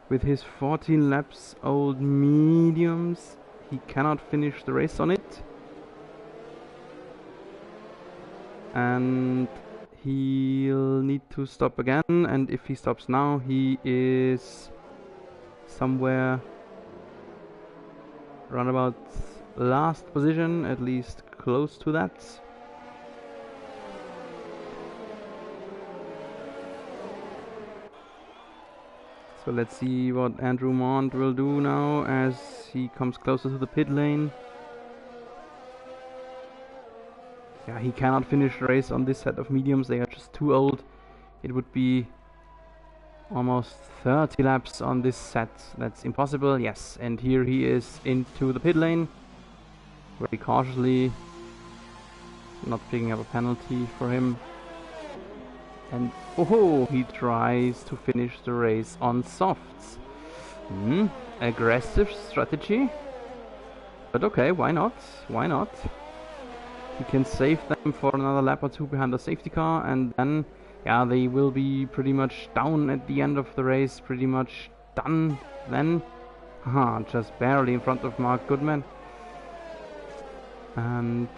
With his 14 laps old mediums, he cannot finish the race on it. And he'll need to stop again, and if he stops now, he is somewhere around about last position, at least close to that. So let's see what Andrew Mont will do now as he comes closer to the pit lane. Yeah, he cannot finish the race on this set of mediums, they are just too old. It would be almost 30 laps on this set. That's impossible, yes. And here he is into the pit lane. Very cautiously. Not picking up a penalty for him. And oh, he tries to finish the race on softs. Aggressive strategy. But okay, why not? Why not? He can save them for another lap or two behind the safety car, and then, yeah, they will be pretty much down at the end of the race. Pretty much done then. Just barely in front of Mark Goodman. And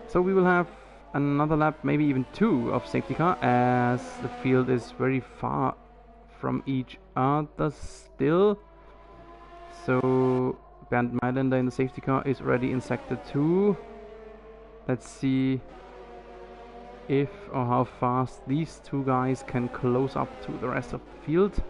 so we will have another lap, maybe even two, of safety car, as the field is very far from each other still. So Bernd Mailänder in the safety car is already in sector 2. Let's see if or how fast these two guys can close up to the rest of the field.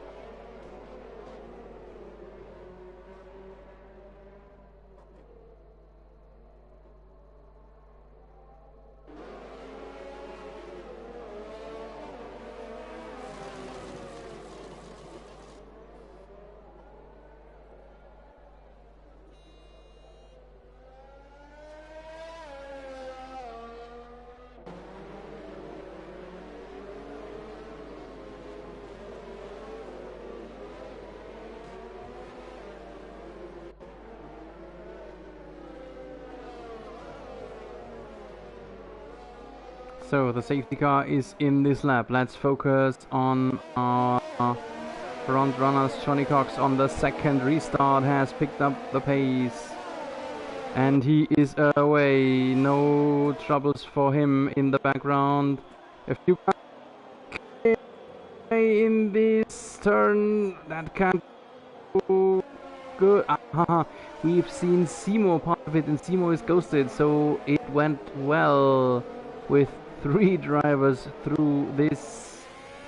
So the safety car is in this lap. Let's focus on our front runners. Johnny Cox on the second restart has picked up the pace. And he is away. No troubles for him in the background. A few in this turn that can go good. We've seen Simo part of it, and Simo is ghosted, so it went well with 3 drivers through this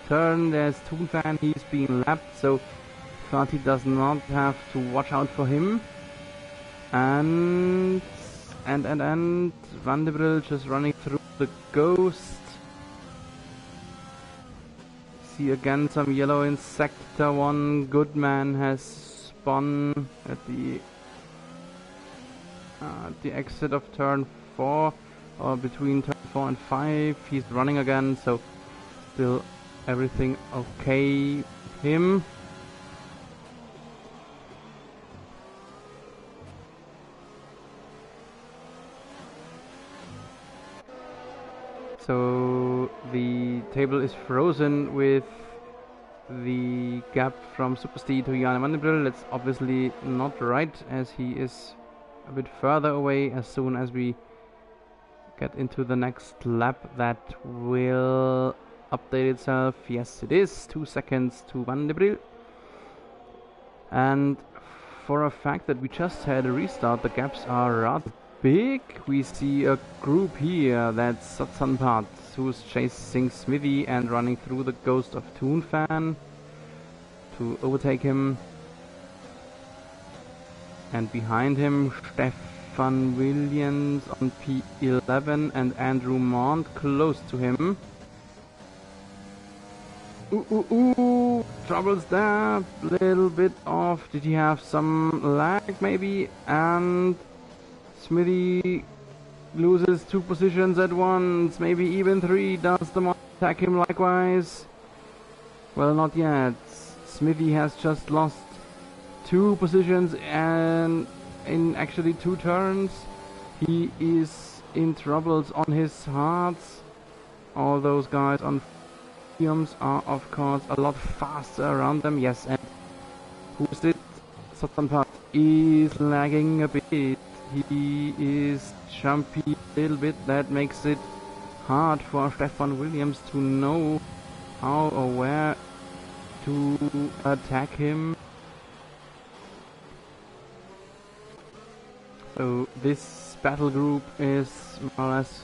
turn. There's Toonfan, he's being lapped, so Fatih does not have to watch out for him. And Van de Bril just running through the ghost. See again some yellow in sector 1. Goodman has spun at the exit of turn 4, or between turn 4 and 5. He's running again, so still everything okay with him. So the table is frozen with the gap from Supersteed to Jan Van de Bril. That's obviously not right, as he is a bit further away. As soon as we get into the next lap, that will update itself. Yes, it is 2 seconds to Van de Bril. And for a fact that we just had a restart, the gaps are rather big. We see a group here, that's Satsanpat, who's chasing Smithy and running through the ghost of Toonfan to overtake him. And behind him, Stefan Williams on P11 and Andrew Mont close to him. Ooh, troubles there, little bit off. Did he have some lag maybe? And Smithy loses 2 positions at once, maybe even 3. Does the Mont attack him likewise? Well, not yet. Smithy has just lost 2 positions and in actually 2 turns. He is in troubles on his hearts. All those guys on mediums are of course a lot faster around them. Yes, and who's it? Satsanpat is lagging a bit. He is jumpy a little bit. That makes it hard for Stefan Williams to know how or where to attack him. So this battle group is more or less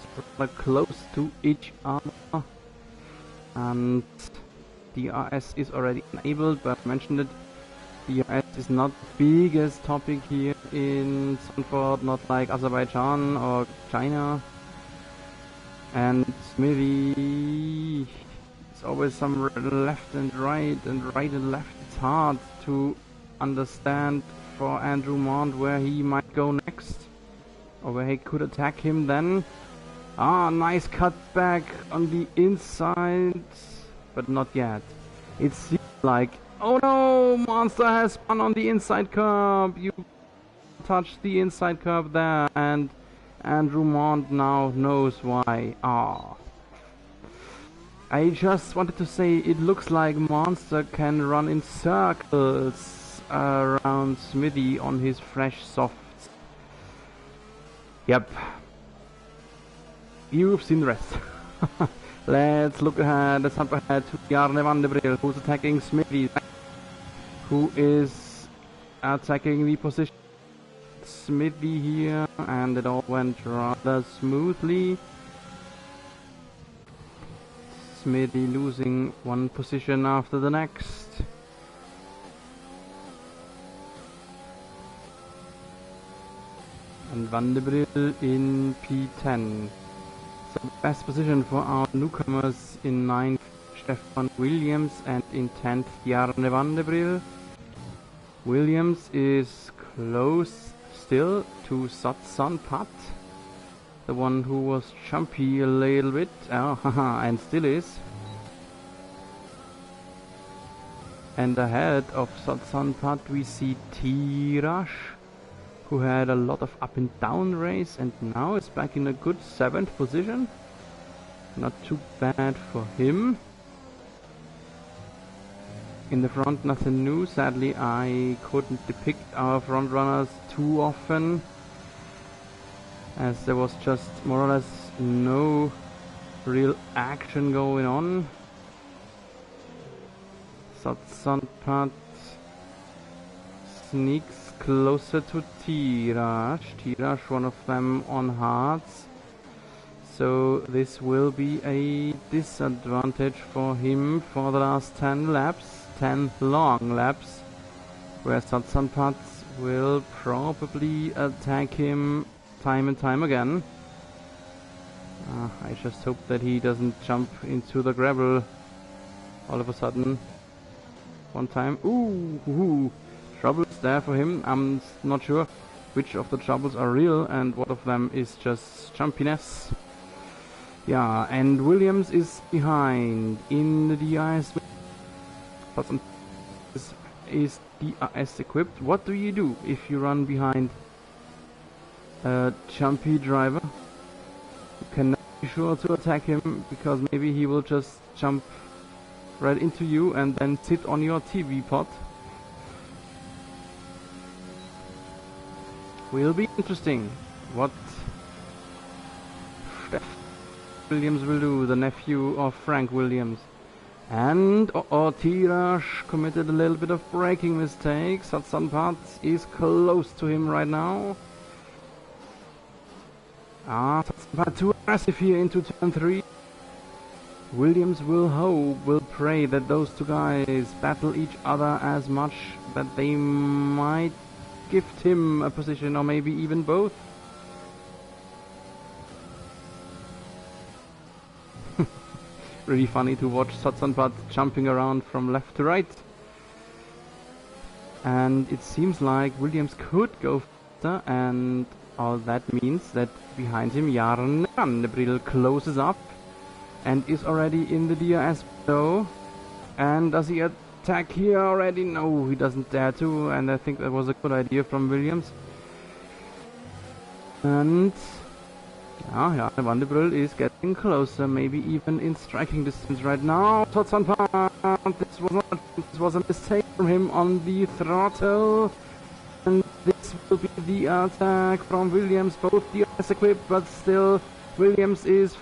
close to each other, and DRS is already enabled, but I mentioned it. DRS is not the biggest topic here in Sanford, not like Azerbaijan or China. And Smithy, it's always some left and right and left. It's hard to understand for Andrew Mont where he might go next, or where he could attack him then. Ah, nice cutback on the inside, but not yet. It seems like, oh no, Monster has spun on the inside curb. You touched the inside curb there, and Andrew Mont now knows why. Ah. I just wanted to say, it looks like Monster can run in circles around Smithy on his fresh softs. Yep. You've seen the rest. Let's look ahead. Let's jump ahead to Bjarne Vandebril, who's attacking Smithy, who is attacking the position Smithy here, and it all went rather smoothly. Smithy losing 1 position after the next. And Vandebril in P10. So the best position for our newcomers: in 9th Stefan Williams and in 10th Bjarne Vandebril. Williams is close still to Satsanpat, the one who was jumpy a little bit, and still is. And ahead of Satsanpat we see Tirash, who had a lot of up and down race and now is back in a good 7th position. Not too bad for him. In the front, nothing new. Sadly, I couldn't depict our front runners too often, as there was just more or less no real action going on. Satsanpat sneaks closer to Tirash. Tirash, one of them on hearts. So this will be a disadvantage for him for the last 10 laps, 10 long laps, where Satsanpat will probably attack him time and time again. I just hope that he doesn't jump into the gravel all of a sudden. One time. Ooh, troubles there for him. I'm not sure which of the troubles are real and what of them is just jumpiness. Yeah, and Williams is behind in the DRS. Is DRS equipped? What do you do if you run behind a jumpy driver? You cannot be sure to attack him, because maybe he will just jump right into you and then sit on your TV pod. Will be interesting what Williams will do, the nephew of Frank Williams. And Tirash committed a little bit of braking mistake. Satsanpat is close to him right now. Satsanpat too aggressive here into turn 3. Williams will hope, will pray that those two guys battle each other as much that they might gift him a position, or maybe even both. really funny to watch Satsanpat jumping around from left to right. And it seems like Williams could go faster, and all that means that behind him Jarne van der Bridel closes up and is already in the DRS window. And does he attack here already? No, he doesn't dare to, and I think that was a good idea from Williams. And yeah, Van der Bridel is getting closer, maybe even in striking distance right now. Satsanpat, this was a mistake from him on the throttle, and this will be the attack from Williams. Both DRS equipped, but still Williams is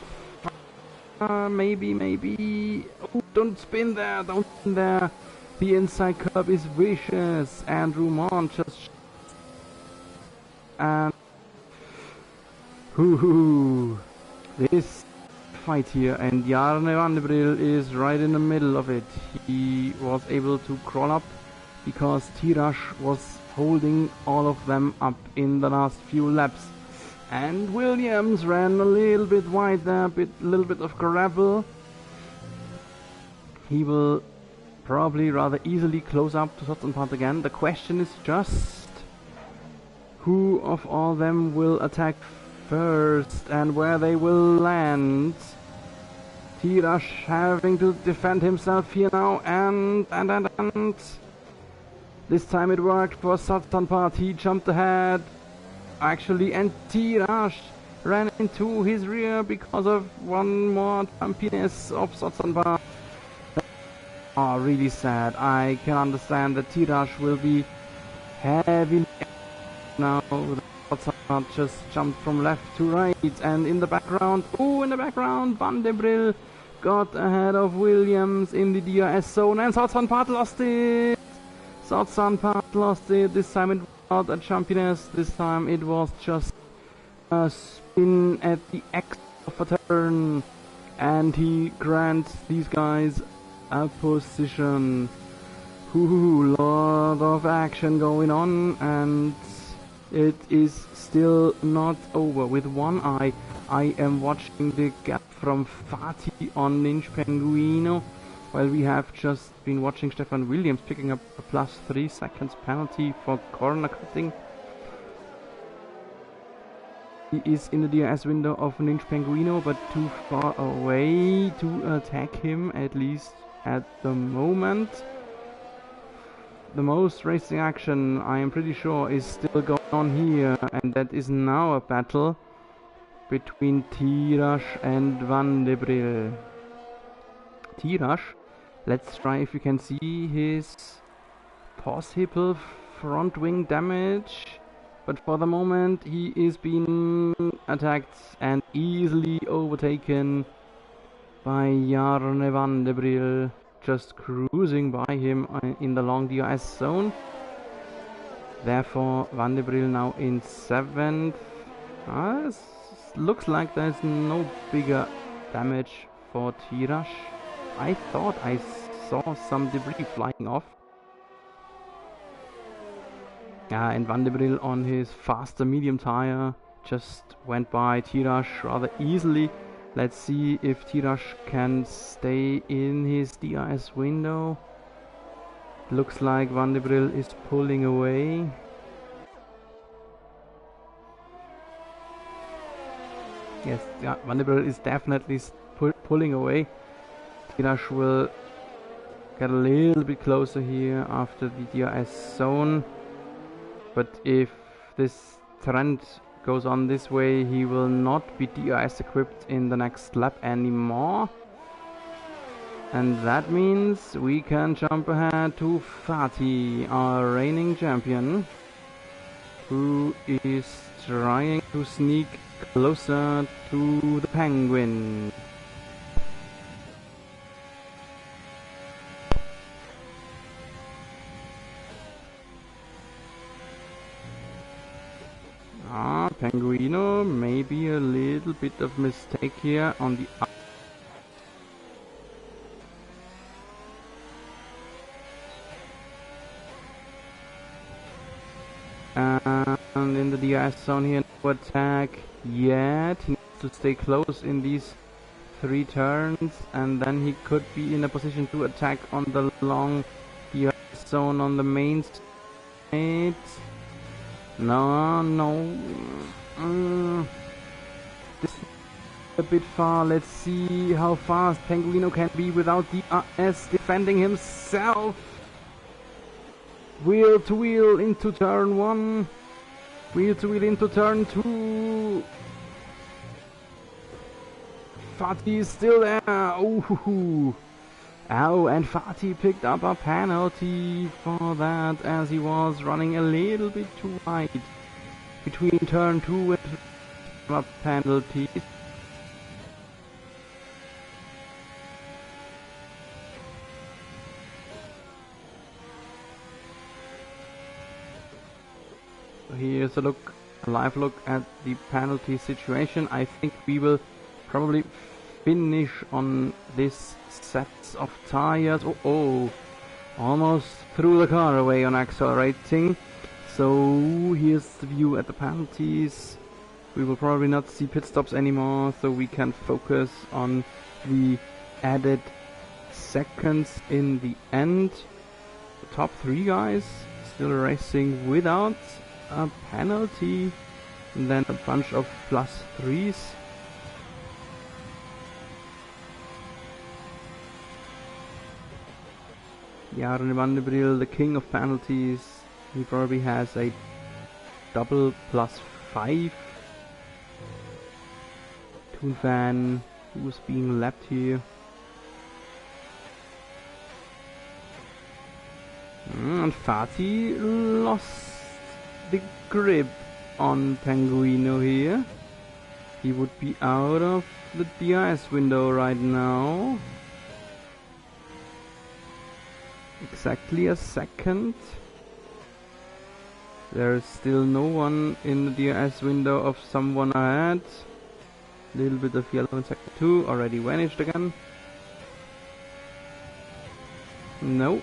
maybe. Oh, don't spin there, don't spin there. The inside curb is vicious, and Roumont just and this fight here, and Jarne van der Bridel is right in the middle of it. He was able to crawl up because Tiras was holding all of them up in the last few laps. And Williams ran a little bit wide there, a little bit of gravel. He will probably rather easily close up to Satsanpat again. The question is just who of all them will attack first and where they will land. Tiras having to defend himself here now, and this time it worked for Satsanpat. He jumped ahead actually, and Tiras ran into his rear because of one more jumpiness of Satsanpat. Oh, really sad. I can understand that Tiras will be heavily now. Satsanpat just jumped from left to right, and in the background, Van der Bridel got ahead of Williams in the DRS zone, and Satsanpat lost it. This time it was not a jumpiness, this time it was just a spin at the X of a turn, and he grants these guys a position. Lot of action going on, and it is still not over. With one eye, I am watching the gap from Fati on Ninja Penguino, while we have just been watching Stefan Williams picking up a +3 seconds penalty for corner cutting. He is in the DRS window of Ninja Penguino, but too far away to attack him, at least at the moment. The most racing action, I am pretty sure, is still going on here, and that is now a battle between Tiras and Van der Bridel. Tiras, let's try if we can see his possible front wing damage, but for the moment he is being attacked and easily overtaken by Jarne van der Bridel, just cruising by him in the long DRS zone. Therefore Van der Bridel now in 7th. Looks like there's no bigger damage for Tiras. I thought I saw some debris flying off. And Van der Bridel on his faster medium tire just went by Tiras rather easily. Let's see if Tiras can stay in his DRS window. Looks like Van der Bridel is pulling away. Yes, yeah, Van der Bridel is definitely pulling away. Tiras will get a little bit closer here after the DRS zone. But if this trend goes on this way, he will not be DRS equipped in the next lap anymore. And that means we can jump ahead to Fati, our reigning champion, who is trying to sneak closer to the Penguin. Penguino, maybe a little bit of mistake here on the and in the DRS zone here, no attack yet. He needs to stay close in these 3 turns, and then he could be in a position to attack on the long zone on the main side. No. This is a bit far. Let's see how fast Penguino can be without DRS defending himself. Wheel to wheel into turn 1. Wheel to wheel into turn 2. Fatih is still there. Ooh. Ow, and Fatih picked up a penalty for that, as he was running a little bit too wide between turn 2 and penalty. So here's a live look at the penalty situation. I think we will probably finish on this set of tires. Oh, almost threw the car away on accelerating. So here's the view at the penalties. We will probably not see pit stops anymore, so we can focus on the added seconds in the end. The top 3 guys still racing without a penalty, and then a bunch of +3s. Jarne van der Bril, the king of penalties, he probably has a double +5. Toon Van, who's being lapped here. And Fatih lost the grip on Penguino here. He would be out of the DRS window right now. Exactly a second. There is still no one in the DRS window of someone ahead. Little bit of yellow in sector 2, already vanished again. No,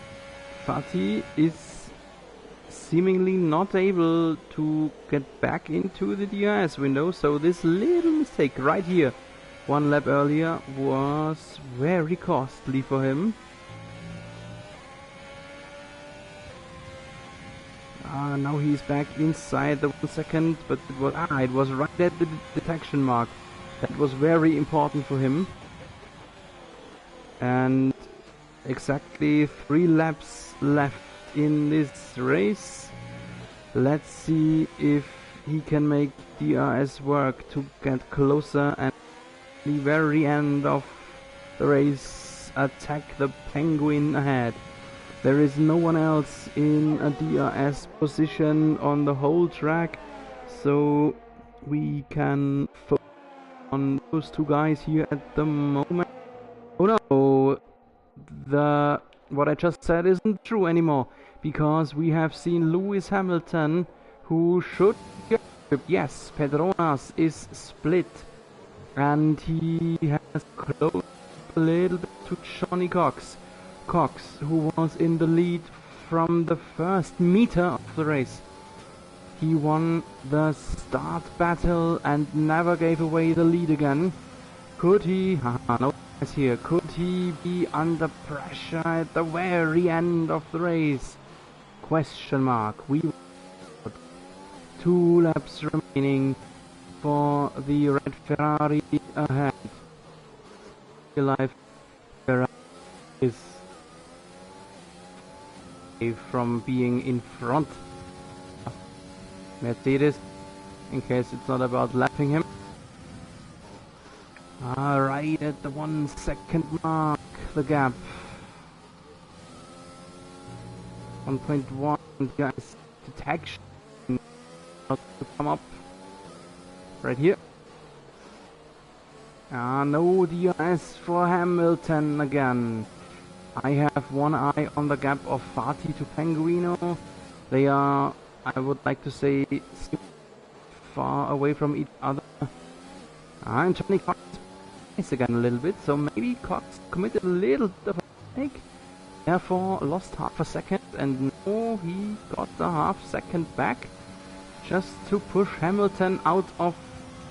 Fatih is seemingly not able to get back into the DRS window, so this little mistake right here, 1 lap earlier, was very costly for him. Now he's back inside the 1 second, but it was right at the detection mark. That was very important for him. And exactly 3 laps left in this race. Let's see if he can make DRS work to get closer and at the very end of the race attack the Penguin ahead. There is no one else in a DRS position on the whole track, so we can focus on those 2 guys here at the moment. Oh no, what I just said isn't true anymore, because we have seen Lewis Hamilton, who should get, yes, Petronas is split, and he has closed a little bit to Johnny Cox, who was in the lead from the first meter of the race. He won the start battle and never gave away the lead again. Could he, no guys here, could he be under pressure at the very end of the race? Question mark. We 2 laps remaining for the red Ferrari ahead. Life Ferrari is from being in front of Mercedes, in case it's not about lapping him. Right at the 1 second mark, the gap. 1.1 guys, detection not to come up right here. No DRS for Hamilton again. I have one eye on the gap of Fatih to Penguino. They are, I would like to say, far away from each other. And Johnny Cox is again a little bit, so maybe Cox committed a little bit of a mistake, therefore lost half a second, and now he got the half second back just to push Hamilton out of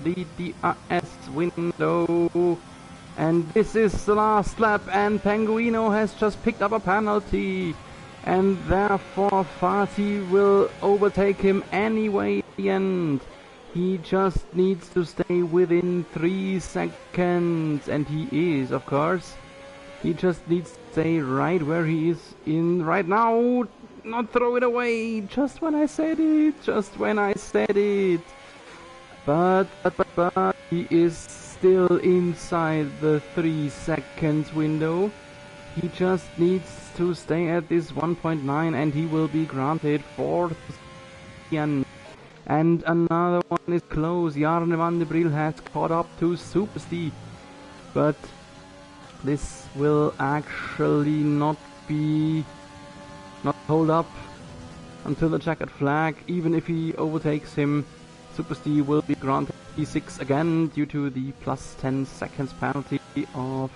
the DRS window. And this is the last lap, and Penguino has just picked up a penalty. And therefore Fatih will overtake him anyway at the end. He just needs to stay within 3 seconds. And he is, of course. He just needs to stay right where he is in right now. Not throw it away. Just when I said it. Just when I said it. But he is still inside the 3 seconds window. He just needs to stay at this 1.9 and he will be granted 4th. And another one is close. Jarne van der Briel has caught up to Super Steve. But this will actually not hold up until the checkered flag. Even if he overtakes him, Super Steve will be granted P6 again due to the plus 10 seconds penalty of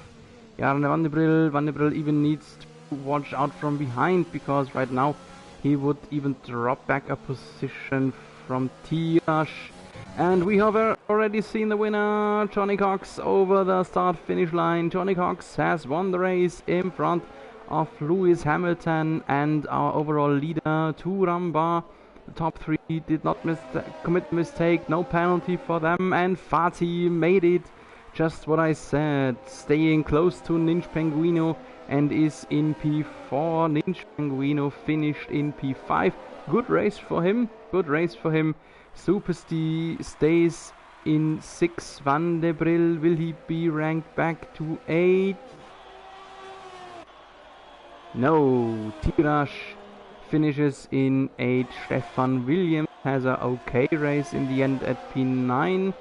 Jarne van der Briel. Van der Briel even needs to watch out from behind, because right now he would even drop back a position from Tiras. And we have already seen the winner, Johnny Cox, over the start-finish line. Johnny Cox has won the race in front of Lewis Hamilton and our overall leader, Turan Bar. The top 3 did not commit mistake, no penalty for them, and Fatih made it. Just what I said, staying close to Ninja Penguino and is in P4. Ninja Penguino finished in P5. Good race for him, good race for him. Super Steve stays in 6. Van der Briel, will he be ranked back to 8? No, Tiras finishes in 8. Stefan Williams has a okay race in the end at P9.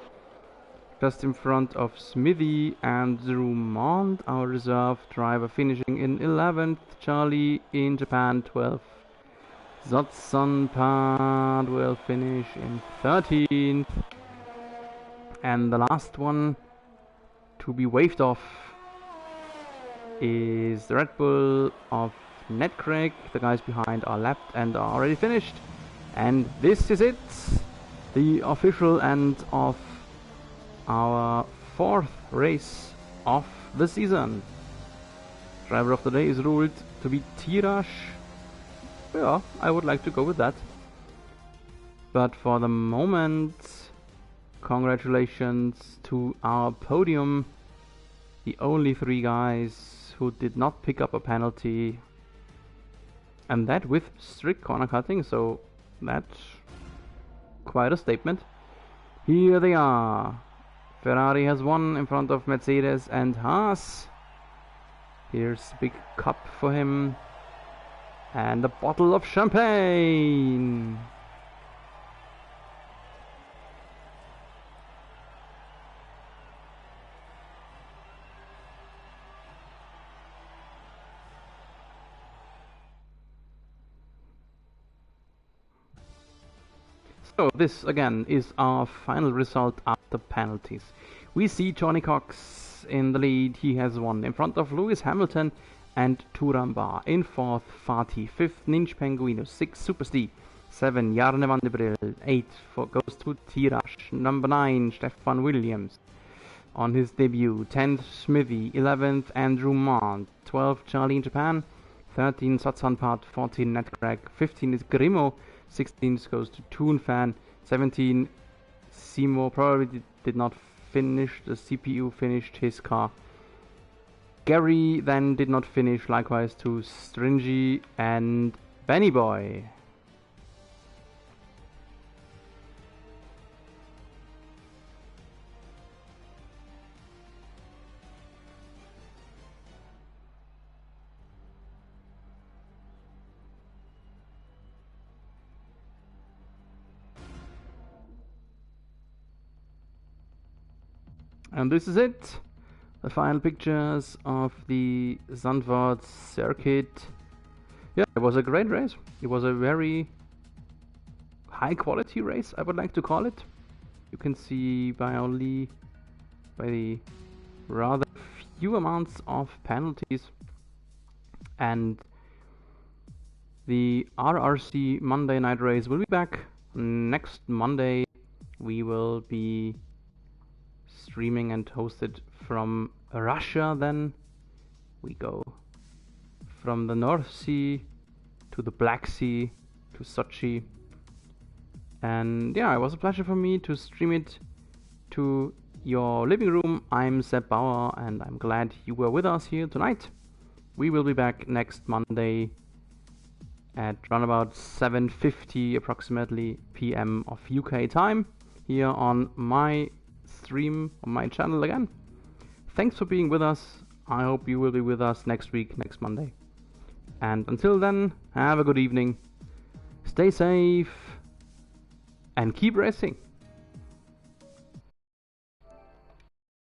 Just in front of Smithy and Rumond, our reserve driver, finishing in 11th. Charlie in Japan 12th. Zotson will finish in 13th. And the last one to be waved off is the Red Bull of Ned Craig. The guys behind are lapped and are already finished. And this is it, the official end of our 4th race of the season. Driver of the day is ruled to be Tiras. Yeah, I would like to go with that. But for the moment, congratulations to our podium. The only 3 guys who did not pick up a penalty. And that with strict corner cutting, so that's quite a statement. Here they are. Ferrari has won in front of Mercedes and Haas. Here's a big cup for him. And a bottle of champagne. So this again is our final result after penalties. We see Johnny Cox in the lead. He has won in front of Lewis Hamilton and Turan Bar. In 4th, Fatih. 5th, Ninja Penguino. 6th, Super Steve. 7, Jarne van der Briel. 8 goes to Tiras. Number 9, Stefan Williams on his debut. 10th, Smithy. 11th, Andrew Mond. 12th, Charlie in Japan. 13, Satsanpat. 14, Ned Craig. 15 is Grimo. 16 goes to Toon Fan. 17, Simo probably did not finish. The CPU finished his car. Gary then did not finish, likewise to Stringy and Benny Boy. And this is it. The final pictures of the Zandvoort circuit. Yeah, it was a great race. It was a very high quality race, I would like to call it. You can see by the rather few amounts of penalties, and the RRC Monday night race will be back next Monday. We will be streaming and hosted from Russia, then we go from the North Sea to the Black Sea to Sochi. And yeah, it was a pleasure for me to stream it to your living room. I'm Sepp Bauer, and I'm glad you were with us here tonight. We will be back next Monday at around about 7:50 approximately PM of UK time here on my stream, on my channel again. Thanks for being with us. I hope you will be with us next week, next Monday. And until then, have a good evening, stay safe, and keep racing.